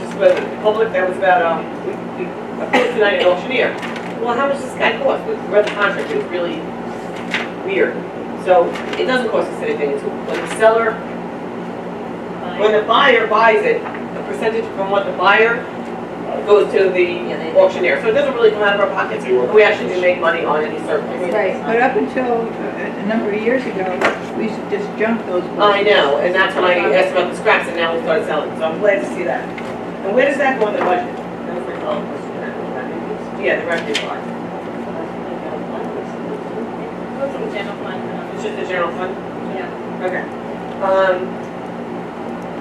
just for the public, that was about, we approved tonight an auctioneer. Well, how much does this guy cost? We read the contract, it was really weird. So, it doesn't cost us anything, it's when the seller, when the buyer buys it, the percentage from what the buyer goes to the auctioneer. So it doesn't really come out of our pockets, we actually do make money on any surplus.
Right, but up until a number of years ago, we used to just junk those.
I know, and that's when I asked about the scraps, and now we started selling, so I'm glad to see that. And where does that go in the budget? That was my follow-up question. Yeah, the revenue part.
Goes to the general fund.
It's just the general fund?
Yeah.
Okay.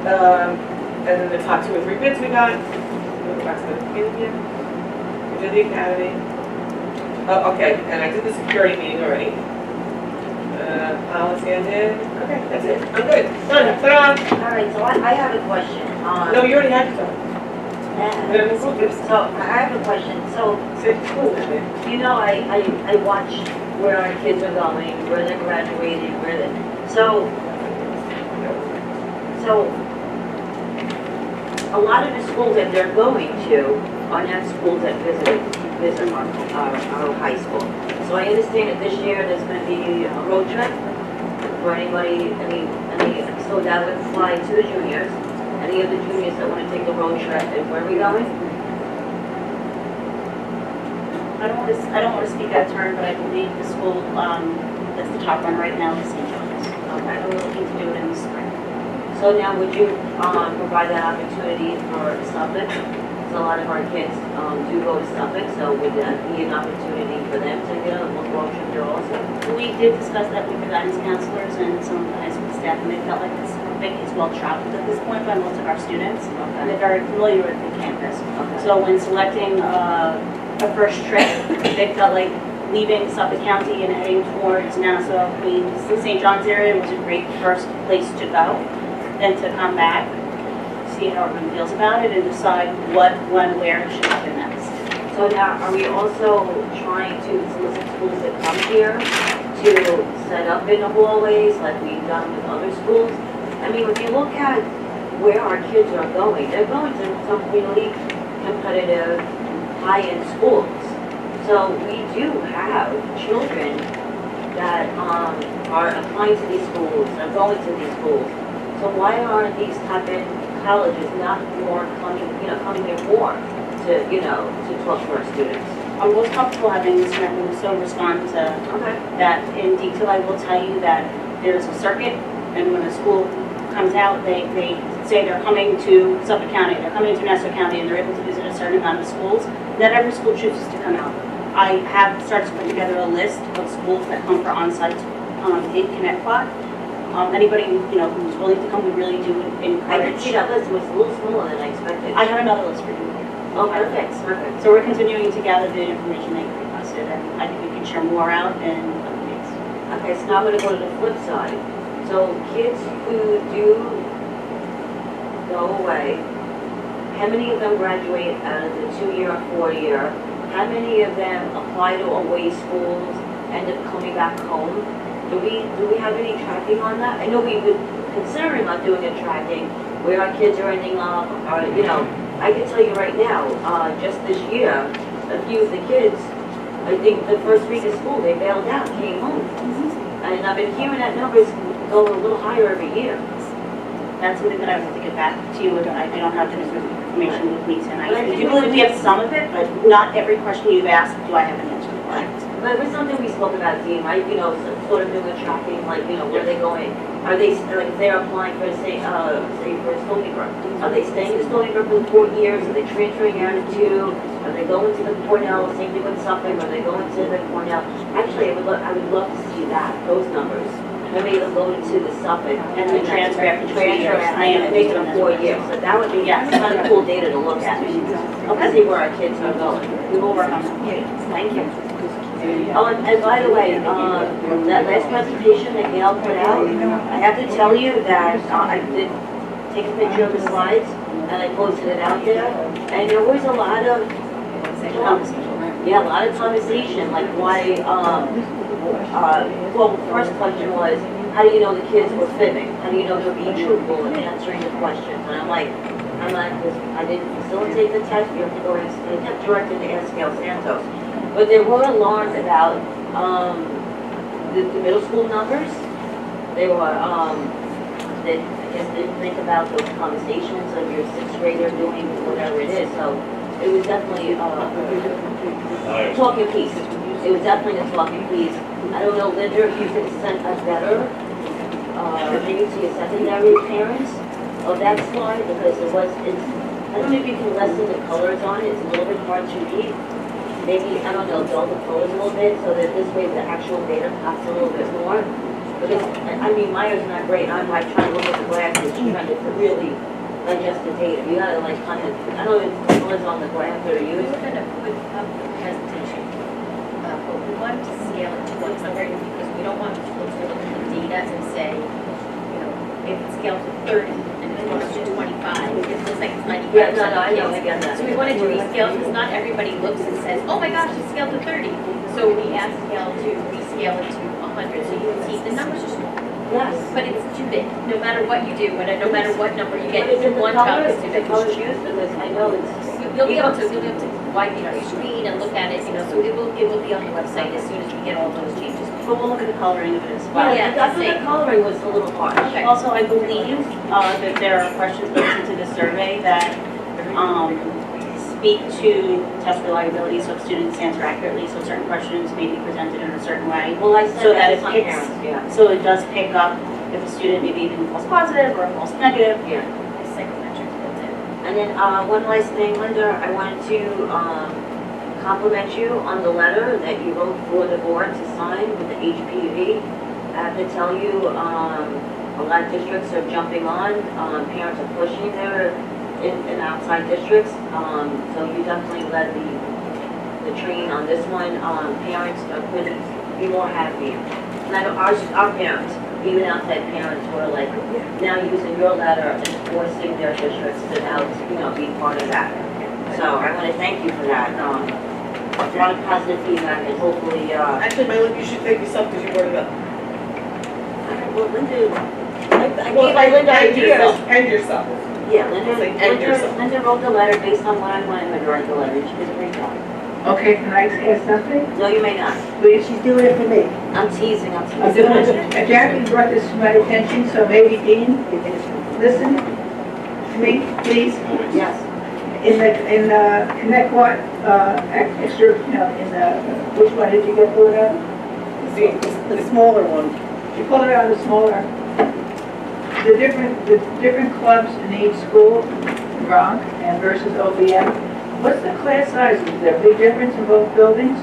And then the top 2 or 3 bids we got. Go back to the beginning here. We did the academy. Oh, okay, and I did the security meeting already. Policy I did. Okay, that's it. I'm good. Done. Ta-da!
All right, so I have a question.
No, you already had your time.
So I have a question. So, you know, I watch where our kids are going, where they're graduating, so a lot of the schools that they're going to are not schools that visit our high school. So I understand that this year there's going to be a road trip for anybody, so that would apply to the juniors. Any of the juniors that want to take the road trip, and where are we going?
I don't want to speak out of turn, but I believe the school, that's the top one right now is St. John's. Okay. We're looking to do it in the spring.
So now would you provide that opportunity for Suffolk? So a lot of our kids do go to Suffolk, so would that be an opportunity for them to get a local road trip there also?
We did discuss that with the guidance counselors and some of the high school staff, and they felt like Suffolk is well traveled at this point by most of our students. And they're very familiar with the campus. So when selecting a first trip, they felt like leaving Suffolk County and heading towards Nassau, Queens, the St. John's area was a great first place to go. Then to come back, see how everyone feels about it, and decide what, when, where should happen next.
So now, are we also trying to solicit schools that come here to set up in the hallways like we've done with other schools? I mean, if you look at where our kids are going, they're going to some really competitive, high-end schools. So we do have children that are applying to these schools, are going to these schools. So why aren't these type of colleges not more coming here more to talk to our students?
I'm most comfortable having Ms. Macaluso respond to that in detail. I will tell you that there's a circuit, and when a school comes out, they say they're coming to Suffolk County, they're coming to Nassau County, and they're able to visit a certain amount of schools. Not every school chooses to come out. I have started to put together a list of schools that come for on-site in Connect Quad. Anybody who's willing to come, we really do encourage.
I did see that list, it was a little smaller than I expected.
I have another list for you.
Oh, perfect.
So we're continuing to gather the information that you requested, and I think we can share more out in updates.
Okay, so now I'm going to go to the flip side. So kids who do go away, how many of them graduate out of the 2-year or 4-year? How many of them apply to away schools, end up coming back home? Do we have any tracking on that? I know we were considering on doing a tracking where our kids are ending up, or, you know, I can tell you right now, just this year, a few of the kids, I think the first week of school, they bailed out, came home. And I've been hearing that numbers go a little higher every year.
That's something that I would have to get back to you with. I don't have the information with me tonight. I do believe we have some of it, but not every question you've asked do I have an answer for.
But it was something we spoke about, Dean, right? You know, sort of doing a tracking, like, you know, where are they going? Are they, like, if they're applying for, say for Stony Brook, are they staying in Stony Brook for 4 years? Are they transferring out of 2? Are they going to the Cornell, same thing with Suffolk? Are they going to the Cornell? Actually, I would love to see that, those numbers. Maybe they'll go to the Suffolk
And then transfer after 2 years.
I am make it a 4 years. So that would be kind of cool data to look at. To see where our kids are going.
We will work on that.
Thank you. Oh, and by the way, that last presentation that Gail put out, I have to tell you that I did take a picture of the slides and I posted it out there. And there was a lot of, a lot of conversation, like why, well, the first question was, how do you know the kids were fibbing? How do you know they're being truthful and answering the questions? And I'm like, I didn't facilitate the test, you have to go and I kept directed to ask Gail Santos. But they were alarmed about the middle school numbers. They were, I guess they didn't think about those conversations of your 6th grader doing whatever it is. So it was definitely a talking piece. It was definitely a talking piece. I don't know, Linda, if you could send a better, maybe to your secondary parents of that slide, because I don't know if you can lessen the colors on it, it's a little bit hard to read. Maybe, I don't know, dull the colors a little bit, so that this way the actual data pops a little bit more. Because, I mean, mine is not great, I'm like trying to look at the glasses, trying to really digest the data. You gotta like kind of, I don't know if the colors on the graph that are used.
We're gonna put up the presentation, but we want to scale it to 100 because we don't want people to look at the data and say, you know, if it's scaled to 30 and then it's to 25, it looks like it's 95%.
Yeah, no, I know, I get that.
So we wanted to rescale because not everybody looks and says, oh my gosh, it's scaled to 30. So we asked Gail to rescale it to 100 so you can see the numbers are small.
Yes.
But it's too big. No matter what you do, no matter what number you get, it's in one chunk, it's too big.
Colors used because I know it's.
You'll be able to widen your screen and look at it, you know, so it will be on the website as soon as we get all those changes.
But we'll look at the coloring of it as well.
Yeah,
I thought the coloring was a little harsh.
Okay.
Also, I believe that there are questions built into the survey that speak to test reliability, so if students answer accurately, so certain questions may be presented in a certain way.
Well, I said
So that
that
it
to some
picks,
parents, yeah.
so it does pick up if a student maybe even false positive or a false negative.
Yeah.
Psychometrics built in.
And then, one last thing, Linda, I wanted to, compliment you on the letter that you wrote for the board to sign with the HPV. I have to tell you, a lot of districts are jumping on, parents are pushing their, in outside districts, so you definitely led the train on this one. Parents couldn't be more happy. And I know our parents, even outside parents, were like, now using your letter and forcing their districts to now, you know, be part of that. So I want to thank you for that. A lot of positive feedback and hopefully,
Actually, Mylene, you should take yourself because you brought it up.
well, Linda, I gave Linda ideas.
And yourself.
Yeah,
And yourself.
Linda wrote the letter based on what I wanted her to write the letter, and she did a great job.
Okay, can I say something?
No, you may not.
Please, she's doing it for me.
I'm teasing.
I'm doing it. Jackie brought this to my attention, so maybe Dean, you can listen to me, please.
Yes.
In the Connect What, extra, you know, in the, which one did you get pulled out?
The smaller one.
You pulled it out of the smaller. The different clubs in each school, Gronk and versus OBM. What's the class sizes? Is there a big difference in both buildings?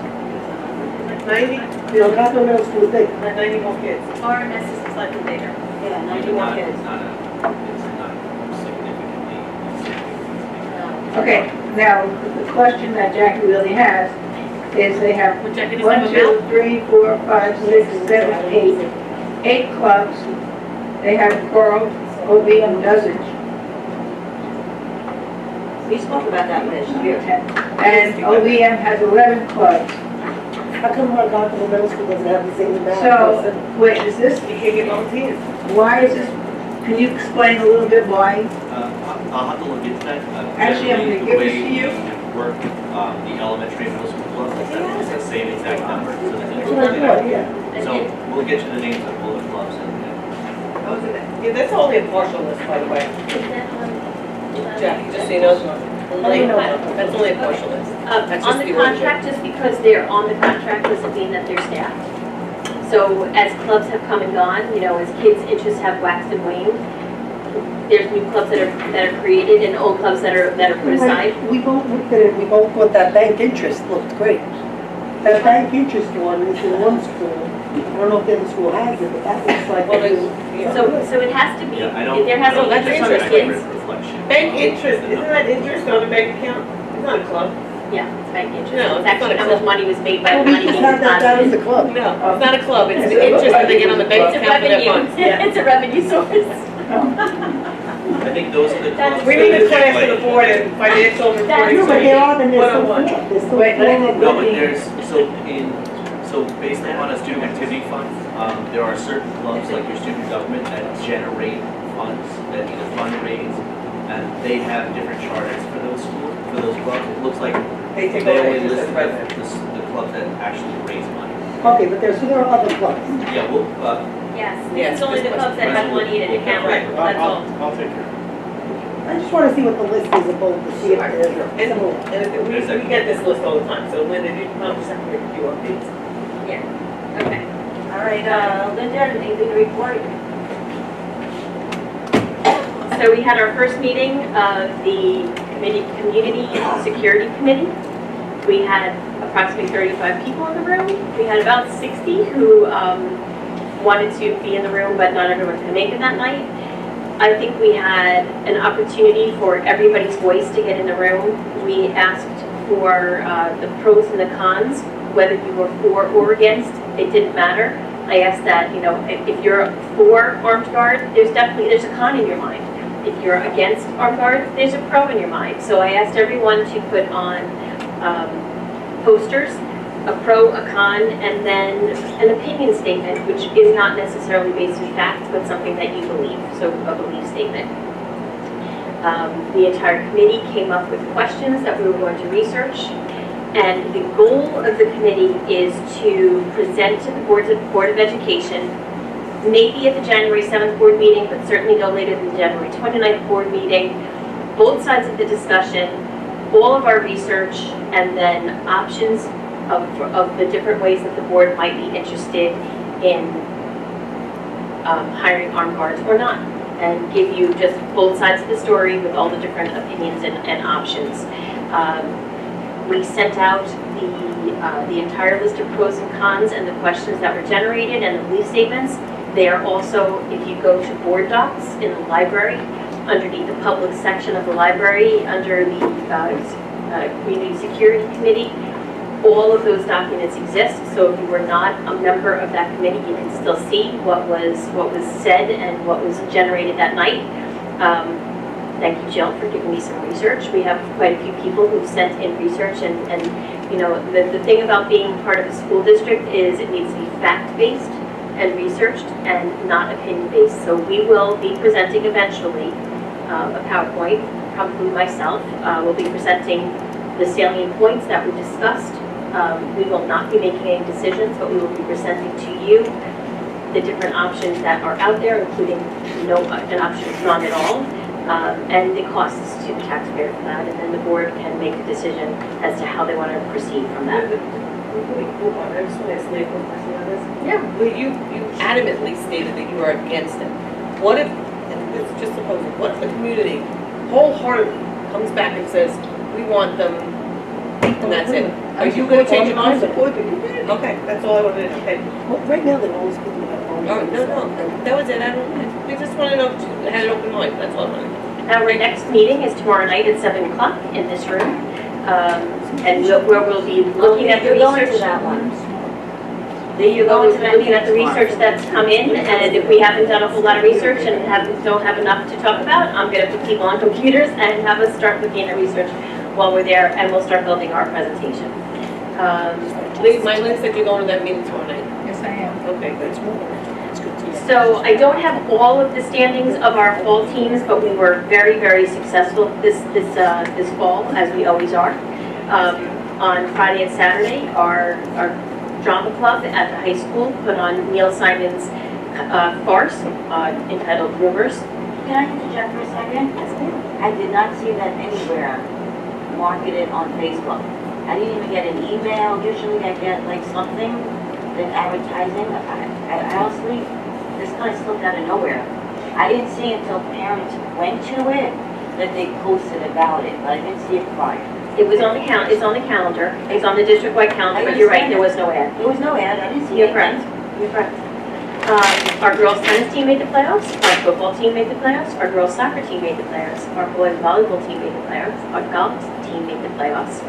90?
No, not the middle school thing.
90 more kids.
RMS is slightly bigger.
Yeah, 91 kids.
It's not significantly.
Okay, now, the question that Jackie really has is they have
Would Jackie just
1,
have a
2, 3, 4, 5, 6, 7, 8 clubs They have 4 OVM doesn't.
We spoke about that last year.
And OVM has 11 clubs.
How come our Gotham Middle School doesn't have the same amount?
So, wait, is this,
You can't get volunteers.
why is this, can you explain a little bit why?
I'll have to look into that.
Actually, I'm gonna
Generally,
give
the
this to
way
you.
we work, the elementary and middle school clubs, like that, it's the same exact number, so that
That's what I thought, yeah.
So we'll get you the names of all the clubs and
Yeah, that's only a partial list, by the way. Jackie, just so you know, that's only a partial list. That's
On
just
the
origin.
contract, just because they're on the contract doesn't mean that they're staffed. So as clubs have come and gone, you know, as kids' interests have waxed and waned, there's new clubs that are created and old clubs that are put aside.
We both looked at it, we both thought that bank interest looked great. That bank interest one is in one school. I don't know if the other school has it, but that looks like.
Well,
it
it's-
So it has to be,
yeah, I don't.
there has to
Oh,
be
that's
interest on the
interesting.
kids.
Reflection.
Bank interest, isn't that interest on a bank account? It's not a club.
Yeah, it's bank interest.
No,
It's actually
it's not
how
a
much money was made by
Well,
the money
it's
being
not that was
deposited.
the club.
No, it's not a club, it's the interest that they get on the bank
It's a
account for their
revenue,
funds. Yeah.
it's a revenue source.
I think those are the clubs.
We need a
that
class for
like-
the board and financial reporting.
No, but there are, then there's still
One-on-one.
four. There's still
Wait,
four.
No, but there's, so based upon a student activity fund, there are certain clubs like your student government that generate funds, that either fundraise, and they have different charters for those schools, for those clubs. It looks like
They take
they
over
only
interest
list
as revenue.
the clubs that actually raise money.
Okay, but there are other clubs.
Yeah, well,
Yes,
Yes,
it's only the
this
clubs that have money in an account,
Right.
that's all.
I'll take care of it.
I just want to see what the list is of both, to see if there's
And,
similar.
and we get this list all the time, so Linda, you come just have to make a few updates.
Okay.
All right, Linda, anything to report?
So we had our first meeting of the Community Security Committee. We had approximately 35 people in the room. We had about 60 who wanted to be in the room, but not everyone could make it that night. I think we had an opportunity for everybody's voice to get in the room. We asked for the pros and the cons, whether you were for or against, it didn't matter. I asked that, you know, if you're for armed guard, there's a con in your mind. If you're against armed guard, there's a pro in your mind. So I asked everyone to put on posters, a pro, a con, and then an opinion statement, which is not necessarily based in fact, but something that you believe, so a belief statement. The entire committee came up with questions that we were going to research, and the goal of the committee is to present to the Board of Education, maybe at the January 7th board meeting, but certainly no later than the January 29th board meeting, both sides of the discussion, all of our research, and then options of the different ways that the board might be interested in hiring armed guards or not, and give you just both sides of the story with all the different opinions and options. We sent out the entire list of pros and cons and the questions that were generated and the belief statements. They are also, if you go to board docs in the library, underneath the public section of the library, under the Community Security Committee, all of those documents exist. So if you were not a member of that committee, you can still see what was said and what was generated that night. Thank you, Jill, for giving me some research. We have quite a few people who've sent in research, and you know, the thing about being part of a school district is it needs to be fact-based and researched and not opinion-based. So we will be presenting eventually a PowerPoint, probably myself, will be presenting the salient points that we discussed. We will not be making any decisions, but we will be presenting to you the different options that are out there, including an option of none at all, and the costs to the taxpayer for that, and then the board can make a decision as to how they want to proceed from that.
Really cool one. I just want to ask Leah one question on this.
Yeah.
Well, you adamantly stated that you are against it. What if, and it's just supposing, what if the community wholeheartedly comes back and says, we want them, and that's it? Are you going to change your mind? Okay, that's all I wanted to know. Okay.
Well, right now, they're always speaking about.
Oh, no, that was it. We just wanted to know if you had an open mind. That's all I wanted.
Our next meeting is tomorrow night at 7 o'clock in this room. And where we'll be looking at the
You're going to
research.
that one. There you go.
Going to that, looking at the research that's come in, and if we haven't done a whole lot of research and don't have enough to talk about, I'm gonna put people on computers and have us start looking at research while we're there, and we'll start building our presentation.
My link said you're going to that meeting tomorrow night.
Yes, I am.
Okay, good.
So I don't have all of the standings of our fall teams, but we were very, very successful this fall, as we always are. On Friday and Saturday, our drama club at the high school put on Neil Simon's farce entitled Rumors.
Can I interject for a second? I did not see that anywhere marketed on Facebook. I didn't even get an email. Usually I get like something, like advertising. I honestly, this kind of slipped out of nowhere. I didn't see until parents went to it that they posted about it, but I didn't see it prior.
It was on the it's on the calendar. It's on the district-wide calendar, but you're right, there was no ad.
There was no ad. I didn't see
You're
anything.
correct. You're correct. Our girls tennis team made the playoffs. Our football team made the playoffs. Our girls soccer team made the playoffs. Our boys volleyball team made the playoffs. Our golf team made the playoffs.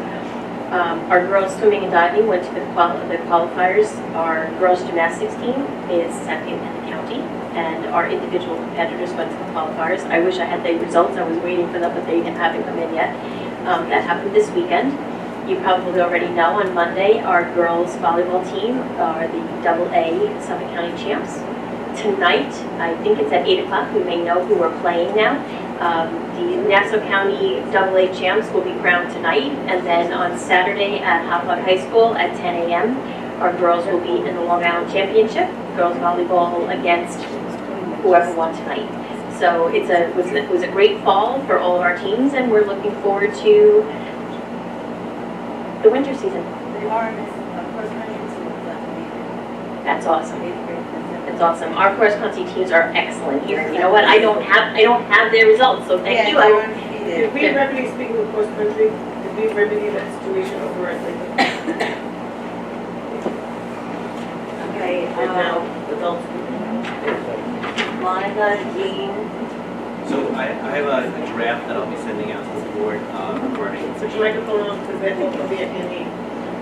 Our girls swimming and diving went to the qualifiers. Our girls gymnastics team is second in the county, and our individual competitors went to the qualifiers. I wish I had the results. I was waiting for them, but they haven't come in yet. That happened this weekend. You probably already know on Monday, our girls volleyball team are the AA Suffolk County champs. Tonight, I think it's at 8 o'clock, we may know who we're playing now. The Nassau County AA champs will be crowned tonight, and then on Saturday at Hoplock High School at 10 a.m., our girls will be in the Long Island Championship, girls volleyball against whoever won tonight. So it was a great fall for all of our teams, and we're looking forward to the winter season. That's awesome. That's awesome. Our cross country teams are excellent here. You know what? I don't have their results, so thank you.
Did we remedy, speaking of cross country, did we remedy that situation over at Lincoln?
Okay,
And now, adults.
Monica, Jean,
So I have a draft that I'll be sending out to the board regarding.
Put your microphone on, because that will be at handy.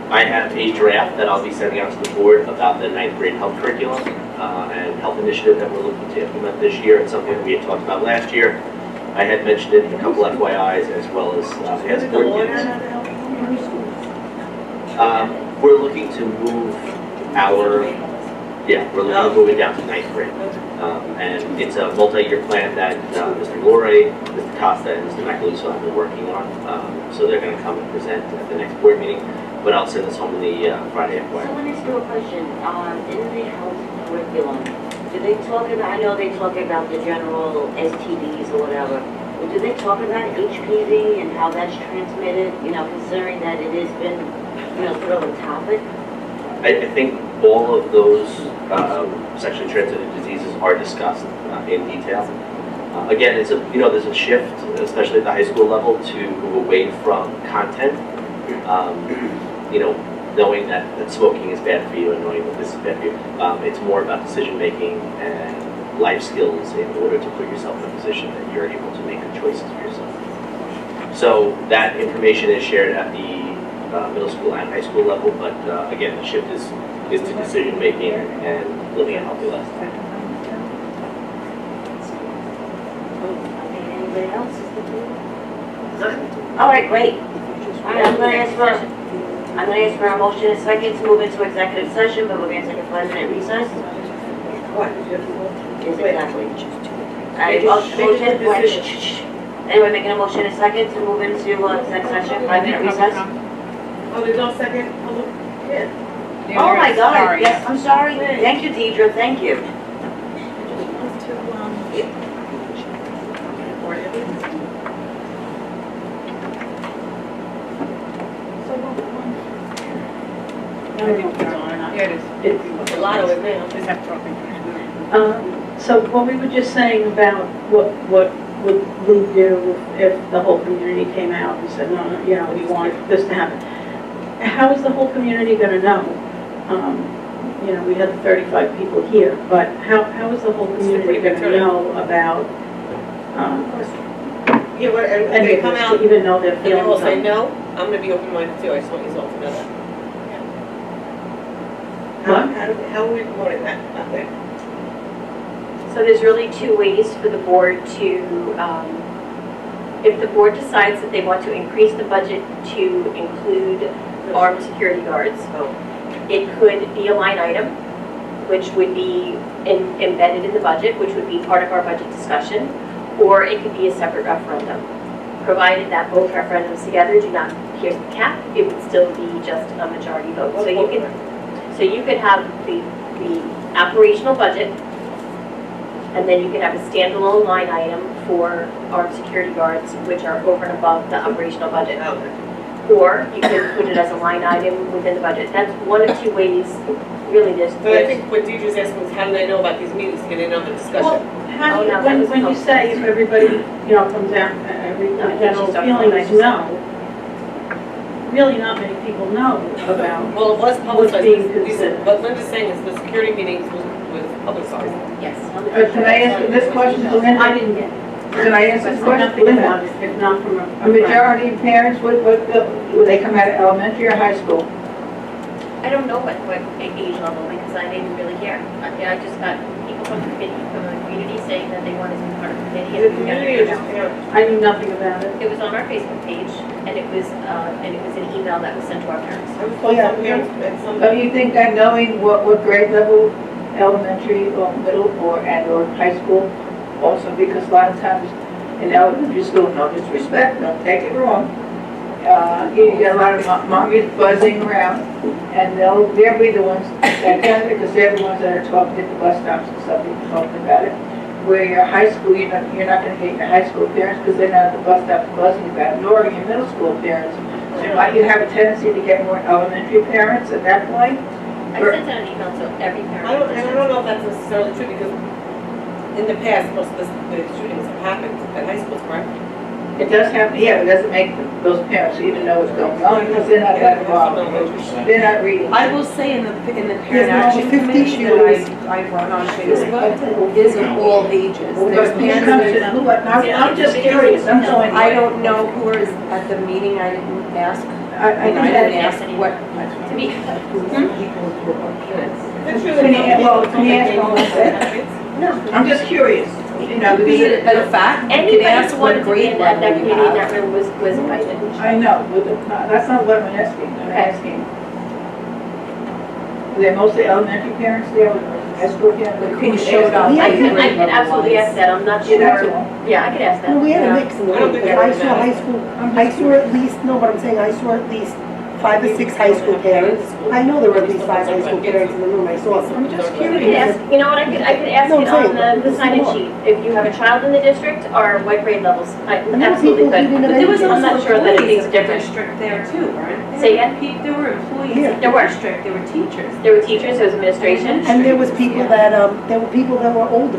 I have a draft that I'll be sending out to the board about the 9th grade health curriculum and health initiative that we're looking to implement this year. It's something that we had talked about last year. I had mentioned it in a couple FYIs as well as past board meetings. We're looking to move we're looking to move it down to 9th grade. And it's a multi-year plan that Mr. Glory, Mr. Costa, and Mr. Macaluso have been working on. So they're going to come and present at the next board meeting. But I'll send this home in the Friday
so
FYI.
let me ask you a question. In the health curriculum, do they talk about, I know they talk about the general STDs or whatever, but do they talk about HPV and how that's transmitted, considering that it has been, sort of a topic?
I think all of those sexually transmitted diseases are discussed in detail. Again, there's a shift, especially at the high school level, to move away from content. Knowing that smoking is bad for you and knowing that this is bad for you. It's more about decision making and life skills in order to put yourself in a position that you're able to make good choices for yourself. So that information is shared at the middle school and high school level, but again, the shift is to decision making and living a healthy lifestyle.
Okay, anybody else? All right, great. All right, I'm going to ask for a motion in a second to move into executive session, but we're going to take a 5-minute recess.
What?
Yes, exactly. All right, motion. Anyway, making a motion in a second to move into executive session, 5-minute recess.
Oh, there's no second? Yeah.
Oh my God, yes, I'm sorry. Thank you, Deidre, thank you.
Yeah, it is.
A lot of it now.
Just have talking.
So what we were just saying about what would we do if the whole community came out and said, no, we want this to happen? How is the whole community going to know? We had 35 people here, but how is the whole community going to know about
Yeah, but and
any
they
of
come
this,
out
to even know their
and they will
feelings?
say
on-
no, I'm gonna be open-minded too, I just want you all to know that.
How are we promoting that out there?
So there's really two ways for the board to, if the board decides that they want to increase the budget to include armed security guards, it could be a line item, which would be embedded in the budget, which would be part of our budget discussion, or it could be a separate referendum. Provided that both referendums together do not pierce the cap, it would still be just a majority vote. So you could have the operational budget, and then you could have a standalone line item for armed security guards, which are over and above the operational budget. Or you could put it as a line item within the budget. That's one of two ways, really,
But I think what Deidre's asking is, how do they know about these meetings, to get in on the discussion?
Well, how do you, when you say if everybody, you know, comes out, the general feeling is no, really not many people know about
Well, it was
what's
publicized.
being considered.
What Linda's saying is the security meetings was publicized.
Yes.
Can I answer this question to Linda?
I didn't get it.
Can I answer this question to
Nothing
Linda?
about it, if not from a
The
friend.
majority of parents, would they come out of elementary or high school?
I don't know what age level, because I didn't really hear. I just got people from the community saying that they wanted to be part of the committee.
The community or just parents?
I knew nothing about it.
It was on our Facebook page, and it was an email that was sent to our parents.
Some parents and some.
So you think that knowing what grade level, elementary or middle or high school also, because a lot of times in elementary school, no disrespect, don't take it wrong, you get a lot of mommies buzzing around, and they'll be the ones that get it, because they're the ones that are talking at the bus stops and stuff, and talking about it. Where your high school, you're not gonna get your high school parents, because they're not at the bus stop buzzing about it, nor your middle school parents. So might you have a tendency to get more elementary parents at that point?
I sent out an email to every parent.
I don't know if that's necessarily true, because in the past, most of the shootings have happened at high schools, correct?
It does happen, yeah, it doesn't make those parents even know what's going on, because they're not that involved. They're not reading.
I will say in the
There's
parent
more
action
than 50
committee that I run on Facebook is of all ages. There's
Who comes
parents,
to who, I'm just curious, I'm going.
I don't know who is at the meeting, I didn't ask.
I
And I
think
didn't
that,
ask what.
To me,
can you ask all that? No, I'm just curious, you know,
Be
because
it a fact, you can
anybody
ask
who
what
wanted to be
grade
in that
level you
committee in
have.
that room was invited.
I know, but that's not what I'm asking, They're mostly elementary parents there, or high school parents?
Who showed up.
I could absolutely ask that, I'm not sure.
Yeah, that's all.
Yeah, I could ask that.
No, we had
Yeah.
a mix in the
I don't
room,
think
because
that
I
really
saw I saw at least, no, but I'm saying I saw at least 5 or 6 high school parents. I know there were at least 5 high school parents in the room, I saw some. I'm just
I could ask, you know what, I could ask
No,
it
I'm saying,
on the sign-in sheet. If you have a child in the district, or what grade levels, I absolutely could.
But
But there was
I'm not
also
sure that it
employees
is
of the
different.
district there too, weren't there?
Say again?
There were employees
Yeah.
of
There
the
were.
district, there were teachers.
There were teachers, there was administration.
And there was people that were older,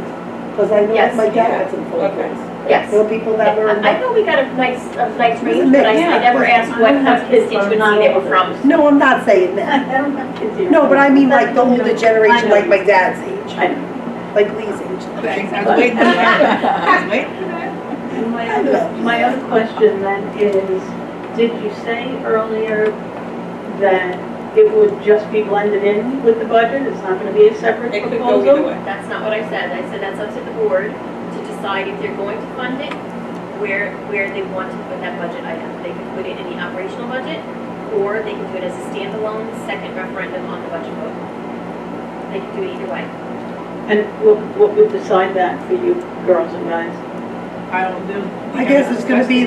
because I know
Yes.
my dad had some phone
Okay.
calls.
Yes.
There were people that were.
I know we got a nice
It was a
range, but I
mix.
never asked what constituency they were from.
No, I'm not saying that.
I don't have kids here.
No, but I mean like the older generation, like my dad's age,
I know.
like Lee's age.
I was waiting for that, I was waiting for that.
And my other question then is, did you say earlier that it would just be blended in with the budget? It's not gonna be a separate
It could go either
proposal?
way.
That's not what I said. I said that's up to the board to decide if they're going to fund it, where they want to put that budget item. They can put it in the operational budget, or they can do it as a standalone second referendum on the budget vote. They can do it either way.
And what would decide that for you girls and guys?
I don't do.
I guess it's gonna be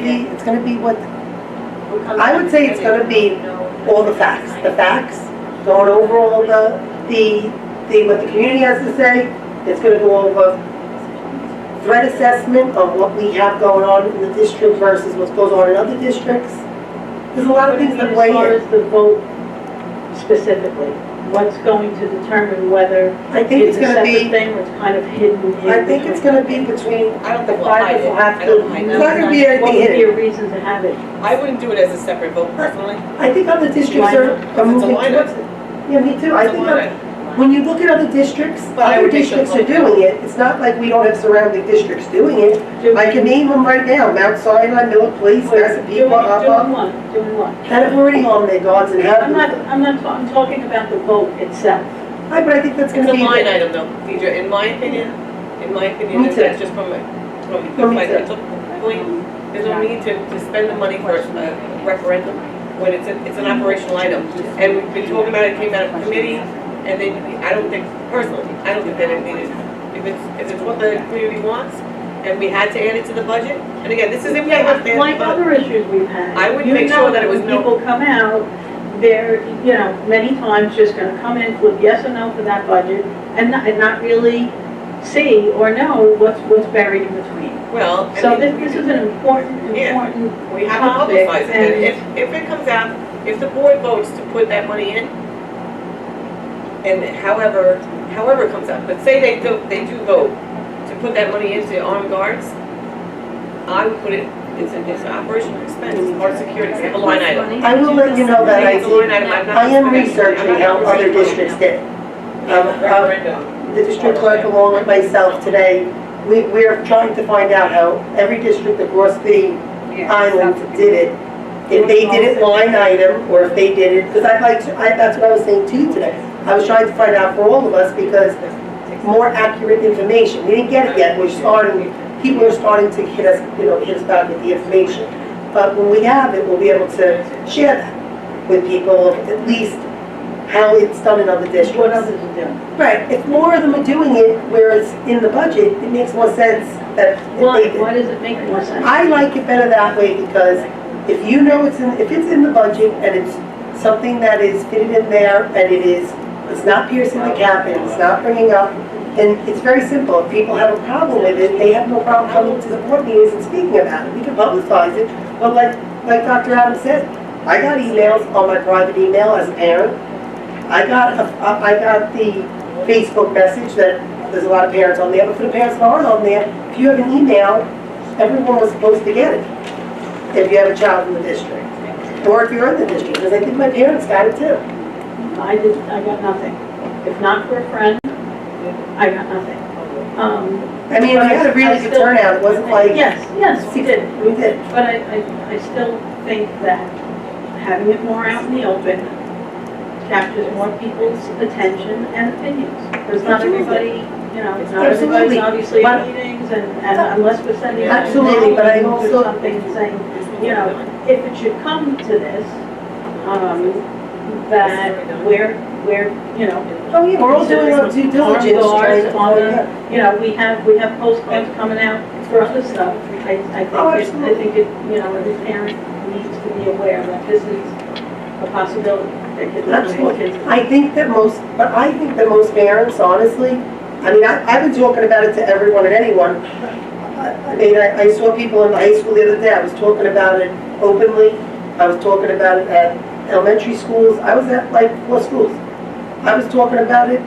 what, I would say it's gonna be all the facts, going over all the, what the community has to say. It's gonna go over threat assessment of what we have going on in the district versus what goes on in other districts. There's a lot of things that
As
weigh
far
in.
as the vote specifically, what's going to determine whether
I think
it's
it's
a
gonna
separate
be,
thing or it's kind of hidden?
I think it's gonna be between
I don't
the
think we'll
5
hide
that will
it.
have
I don't
to,
hide
it's not gonna be
What
anything
would be a
hidden.
reason to have it?
I wouldn't do it as a separate vote personally.
I think other districts
Why
are
Because it's a
moving
line
towards
item.
it. Yeah, me too. I
It's a
think
line
that
item.
when you look at other districts,
But I
other
would make
districts
them
are doing it. It's not like we don't have surrounding districts doing it. I can name them right now, Mount Sinai, Miller Place, Massapequa,
Doing what?
that have already on their guards and have.
I'm talking about the vote itself.
But I think that's
It's
gonna
a
be.
line item though, Deidre, in my opinion,
Me too.
that's just from a
Me too.
financial point. There's no need to spend the money for a referendum when it's an operational item. And we've been talking about it, came out of committee, and then I don't think, personally, I don't think that it needed, if it's what the community wants, and we had to add it to the budget, and again, this is if we have to add
Like
the budget.
other issues we've had.
I would
You
make
know
sure that it was
when
no.
people come out, they're, many times just gonna come in, flip yes or no for that budget, and not really see or know what's buried in between.
Well, I
So
mean,
this is an important
Yeah. We have to
topic,
publicize it, and if it comes out, if the board votes to put that money in, and however it comes out, but say they do vote to put that money into armed guards, I would put it, it's an operational expense, it's part of security, it's a line item.
I will let you know that
It's a line item, I'm not.
I am researching how other districts did. The district clerk along with myself today, we're trying to find out how every district across the island did it. If they did it line item, or if they did it, because that's what I was saying to you today. I was trying to find out for all of us, because more accurate information. We didn't get it yet, people are starting to hit us back with the information. But when we have it, we'll be able to share that with people, at least how it's done in other districts.
What others are doing.
Right, if more of them are doing it where it's in the budget, it makes more sense that if
Why
they did.
does it make more sense?
I like it better that way, because if you know if it's in the budget and it's something that is fitted in there and it's not piercing the cap and it's not bringing up, and it's very simple. If people have a problem with it, they have no problem coming to the board meetings and speaking about it. We can publicize it, but like Dr. Adams said, I got emails on my private email as a parent. I got the Facebook message that there's a lot of parents on there, but for the parents that aren't on there, if you have an email, everyone was supposed to get it. If you have a child in the district, or if you're in the district, because I think my parents got it too.
I got nothing. If not for a friend, I got nothing.
I mean, we had a really good turnout. It wasn't like
Yes, we did.
we did.
But I still think that having it more out in the open captures more people's attention and opinions. Because not everybody, not everybody's
Absolutely.
obviously
But-
at meetings, and unless we're sending out
Absolutely, but I
emails or
also-
something saying, if it should come to this, that we're,
Oh, yeah, we're all doing our due diligence. trying to find out.
we have postcards coming out for other stuff. I think every parent needs to be aware that this is a possibility. That kids are doing
Absolutely.
kids.
I think that most parents, honestly, I mean, I've been talking about it to everyone and anyone. I mean, I saw people in the high school the other day, I was talking about it openly. I was talking about it at elementary schools. I was at like 4 schools. I was talking about it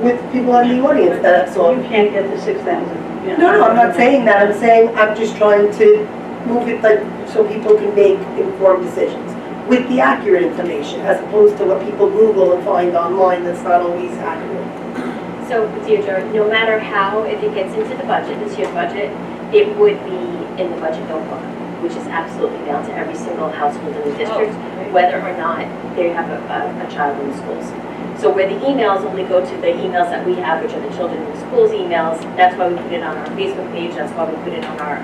with people in the audience that I saw.
You can't get the 6,000.
No, I'm not saying that. I'm saying I'm just trying to move it like so people can make informed decisions with the accurate information, as opposed to what people Google and find online that's not always accurate.
So, Deirdre, no matter how, if it gets into the budget, this year's budget, it would be in the budget notebook, which is absolutely mailed to every single household in the district, whether or not they have a child in the schools. So where the emails only go to the emails that we have, which are the children in the schools emails, that's why we put it on our Facebook page, that's why we put it on our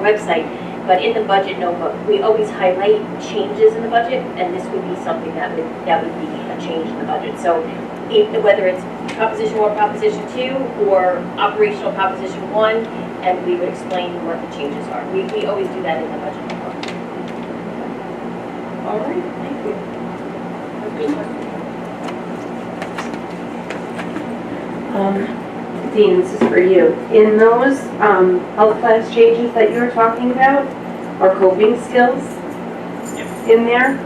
website. But in the budget notebook, we always highlight changes in the budget, and this would be something that would be a change in the budget. So whether it's Proposition 1, Proposition 2, or operational Proposition 1, and we would explain what the changes are. We always do that in the budget notebook.
All right, thank you.
Dean, this is for you. In those health class changes that you were talking about, are coping skills in there?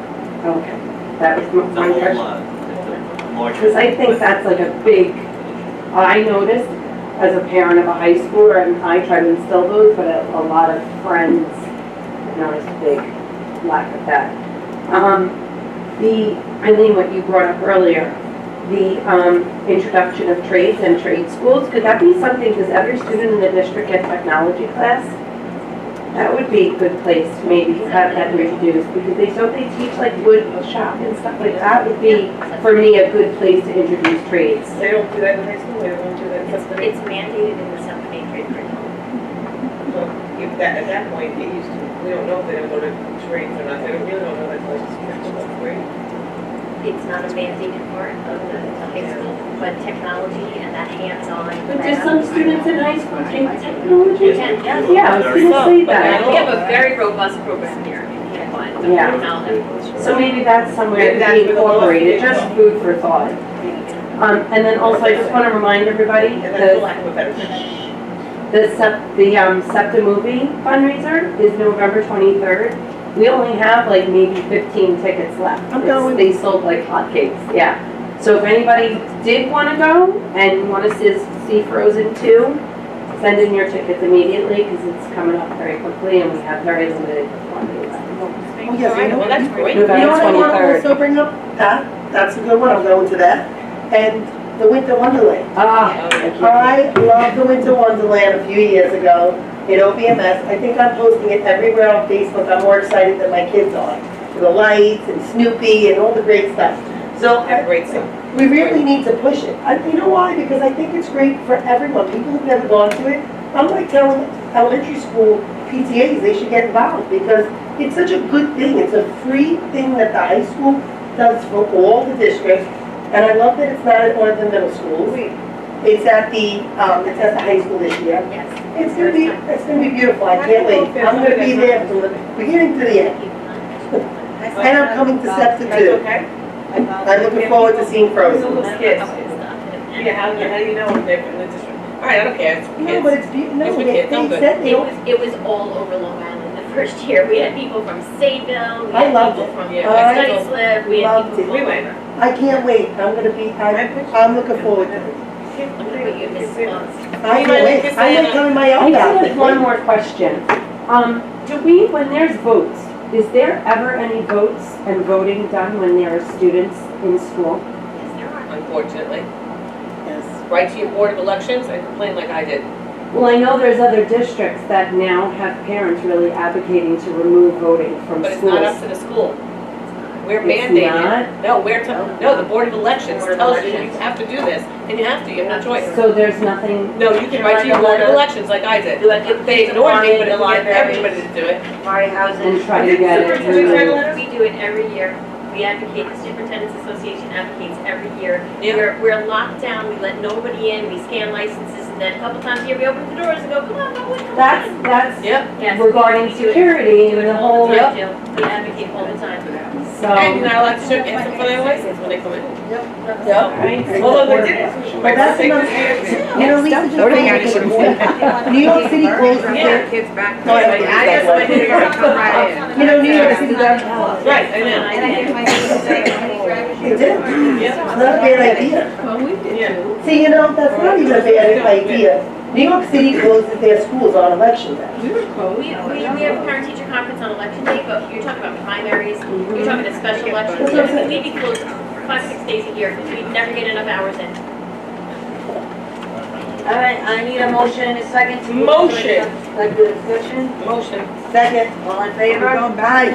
Okay, that was my question. Because I think that's like a big, I noticed as a parent of a high schooler, and I try to instill those, but a lot of friends noticed a big lack of that. Eileen, what you brought up earlier, the introduction of trades and trade schools, could that be something, does every student in the district get technology class? That would be a good place to maybe have that introduced, because they teach like wood shop and stuff like that would be, for me, a good place to introduce trades.
They don't do that in high school, they don't do that in seventh grade.
It's mandated in the seventh and eighth grade curriculum.
So if that, at that point, it used to, we don't know if they're gonna go to trades or not, they don't really don't know that close to seventh grade.
It's not a mandated part of the high school, but technology and that hands-on.
But do some students in high school take technology?
You can, yes.
Yeah, I was gonna say
We
that.
have a very robust program here in Cape
Yeah.
Cod.
So maybe that's somewhere
Maybe
to
that's
be
where the law
incorporated,
is.
just food for thought. And then also, I just want to remind everybody,
And that's for lack of a better term.
the SEPTA movie fundraiser is November 23rd. We only have like maybe 15 tickets left.
I'm going.
They sold like hotcakes, yeah. So if anybody did want to go and want to see Frozen 2, send in your tickets immediately because it's coming up very quickly and we have very limited quantities.
Oh, yes, you know
Well, that's great.
You know what I want to
23rd.
also bring up? That's a good one, I'm going to that. And the Winter Wonderland. I loved the Winter Wonderland a few years ago in OBMS. I think I'm posting it everywhere on Facebook. I'm more excited than my kids are. For the lights and Snoopy and all the great stuff. So
Yeah, great stuff.
we really need to push it. You know why? Because I think it's great for everyone. People who've never gone to it, I'm like telling elementary school PTAs they should get involved because it's such a good thing. It's a free thing that the high school does for all the districts. And I love that it's not at one of the middle schools. It's at the high school this year.
Yes.
It's gonna be beautiful. I can't wait. I'm gonna be there from the beginning to the end. And I'm coming to SEPTA
That's
too.
okay?
I'm looking forward to seeing Frozen.
Kids. Yeah, how do you know if they're from the district? All right, I don't care, it's for
No,
kids.
but it's beautiful. No,
It's for
they
kids, I'm good.
said they don't.
It was all over Long Island the first year. We had people from Sadeville, we
I
had
loved
people
it.
from
Yeah,
Islip, we had
loved
people
it.
from
We
all
went.
over.
I can't wait. I'm looking forward to it.
I'm gonna put you in this month.
I can't wait. I might come in my
I
own
just
outfit.
have one more question. When there's votes, is there ever any votes and voting done when there are students in school?
Yes, there are.
Unfortunately.
Yes.
Write to your board of elections and complain like I did.
Well, I know there's other districts that now have parents really advocating to remove voting from
But it's not up
schools.
to the school. We're
It's
mandated.
not?
No, the Board of Elections tells you you have to do this, and you have to, you have no choice.
So there's nothing,
No, you can write to your Board of Elections like I did.
Do I give
They
kids a
ignored me,
warning,
but
the
if we get
library,
everybody to do it.
Marty Housen?
and try to get it
Superintendent
removed.
letter?
We do it every year. We advocate, the Superintendent's Association advocates every year.
Yeah.
We're locked down, we let nobody in, we scan licenses, and then a couple times a year we open the doors and go, come on, come on, come on.
That's
Yep.
Yes.
regarding
We do it.
security
We do
and
it
the
all
whole,
the time, Jill. We advocate all the time.
so.
And you're not allowed to check in for their license when they come in.
Yep.
Right.
Although they did.
But that's another, you know, Lisa, just New York City closes their,
Kids back.
No, I don't think
I just
so.
wanted to come right in.
you know, New York City does.
Right, I know.
And I get my kids to say,
They do. It's not a bad idea.
Yeah.
See, you know, that's not even a bad idea. New York City closes their schools on election day.
We have a parent-teacher conference on election day, but you're talking about primaries, you're talking about special elections.
That's what I'm saying.
We'd be closed 5-6 days a year, because we'd never get enough hours in.
All right, I need a motion and a second to move to
Motion.
executive session.
Motion.
Second.
All in favor?
Bye.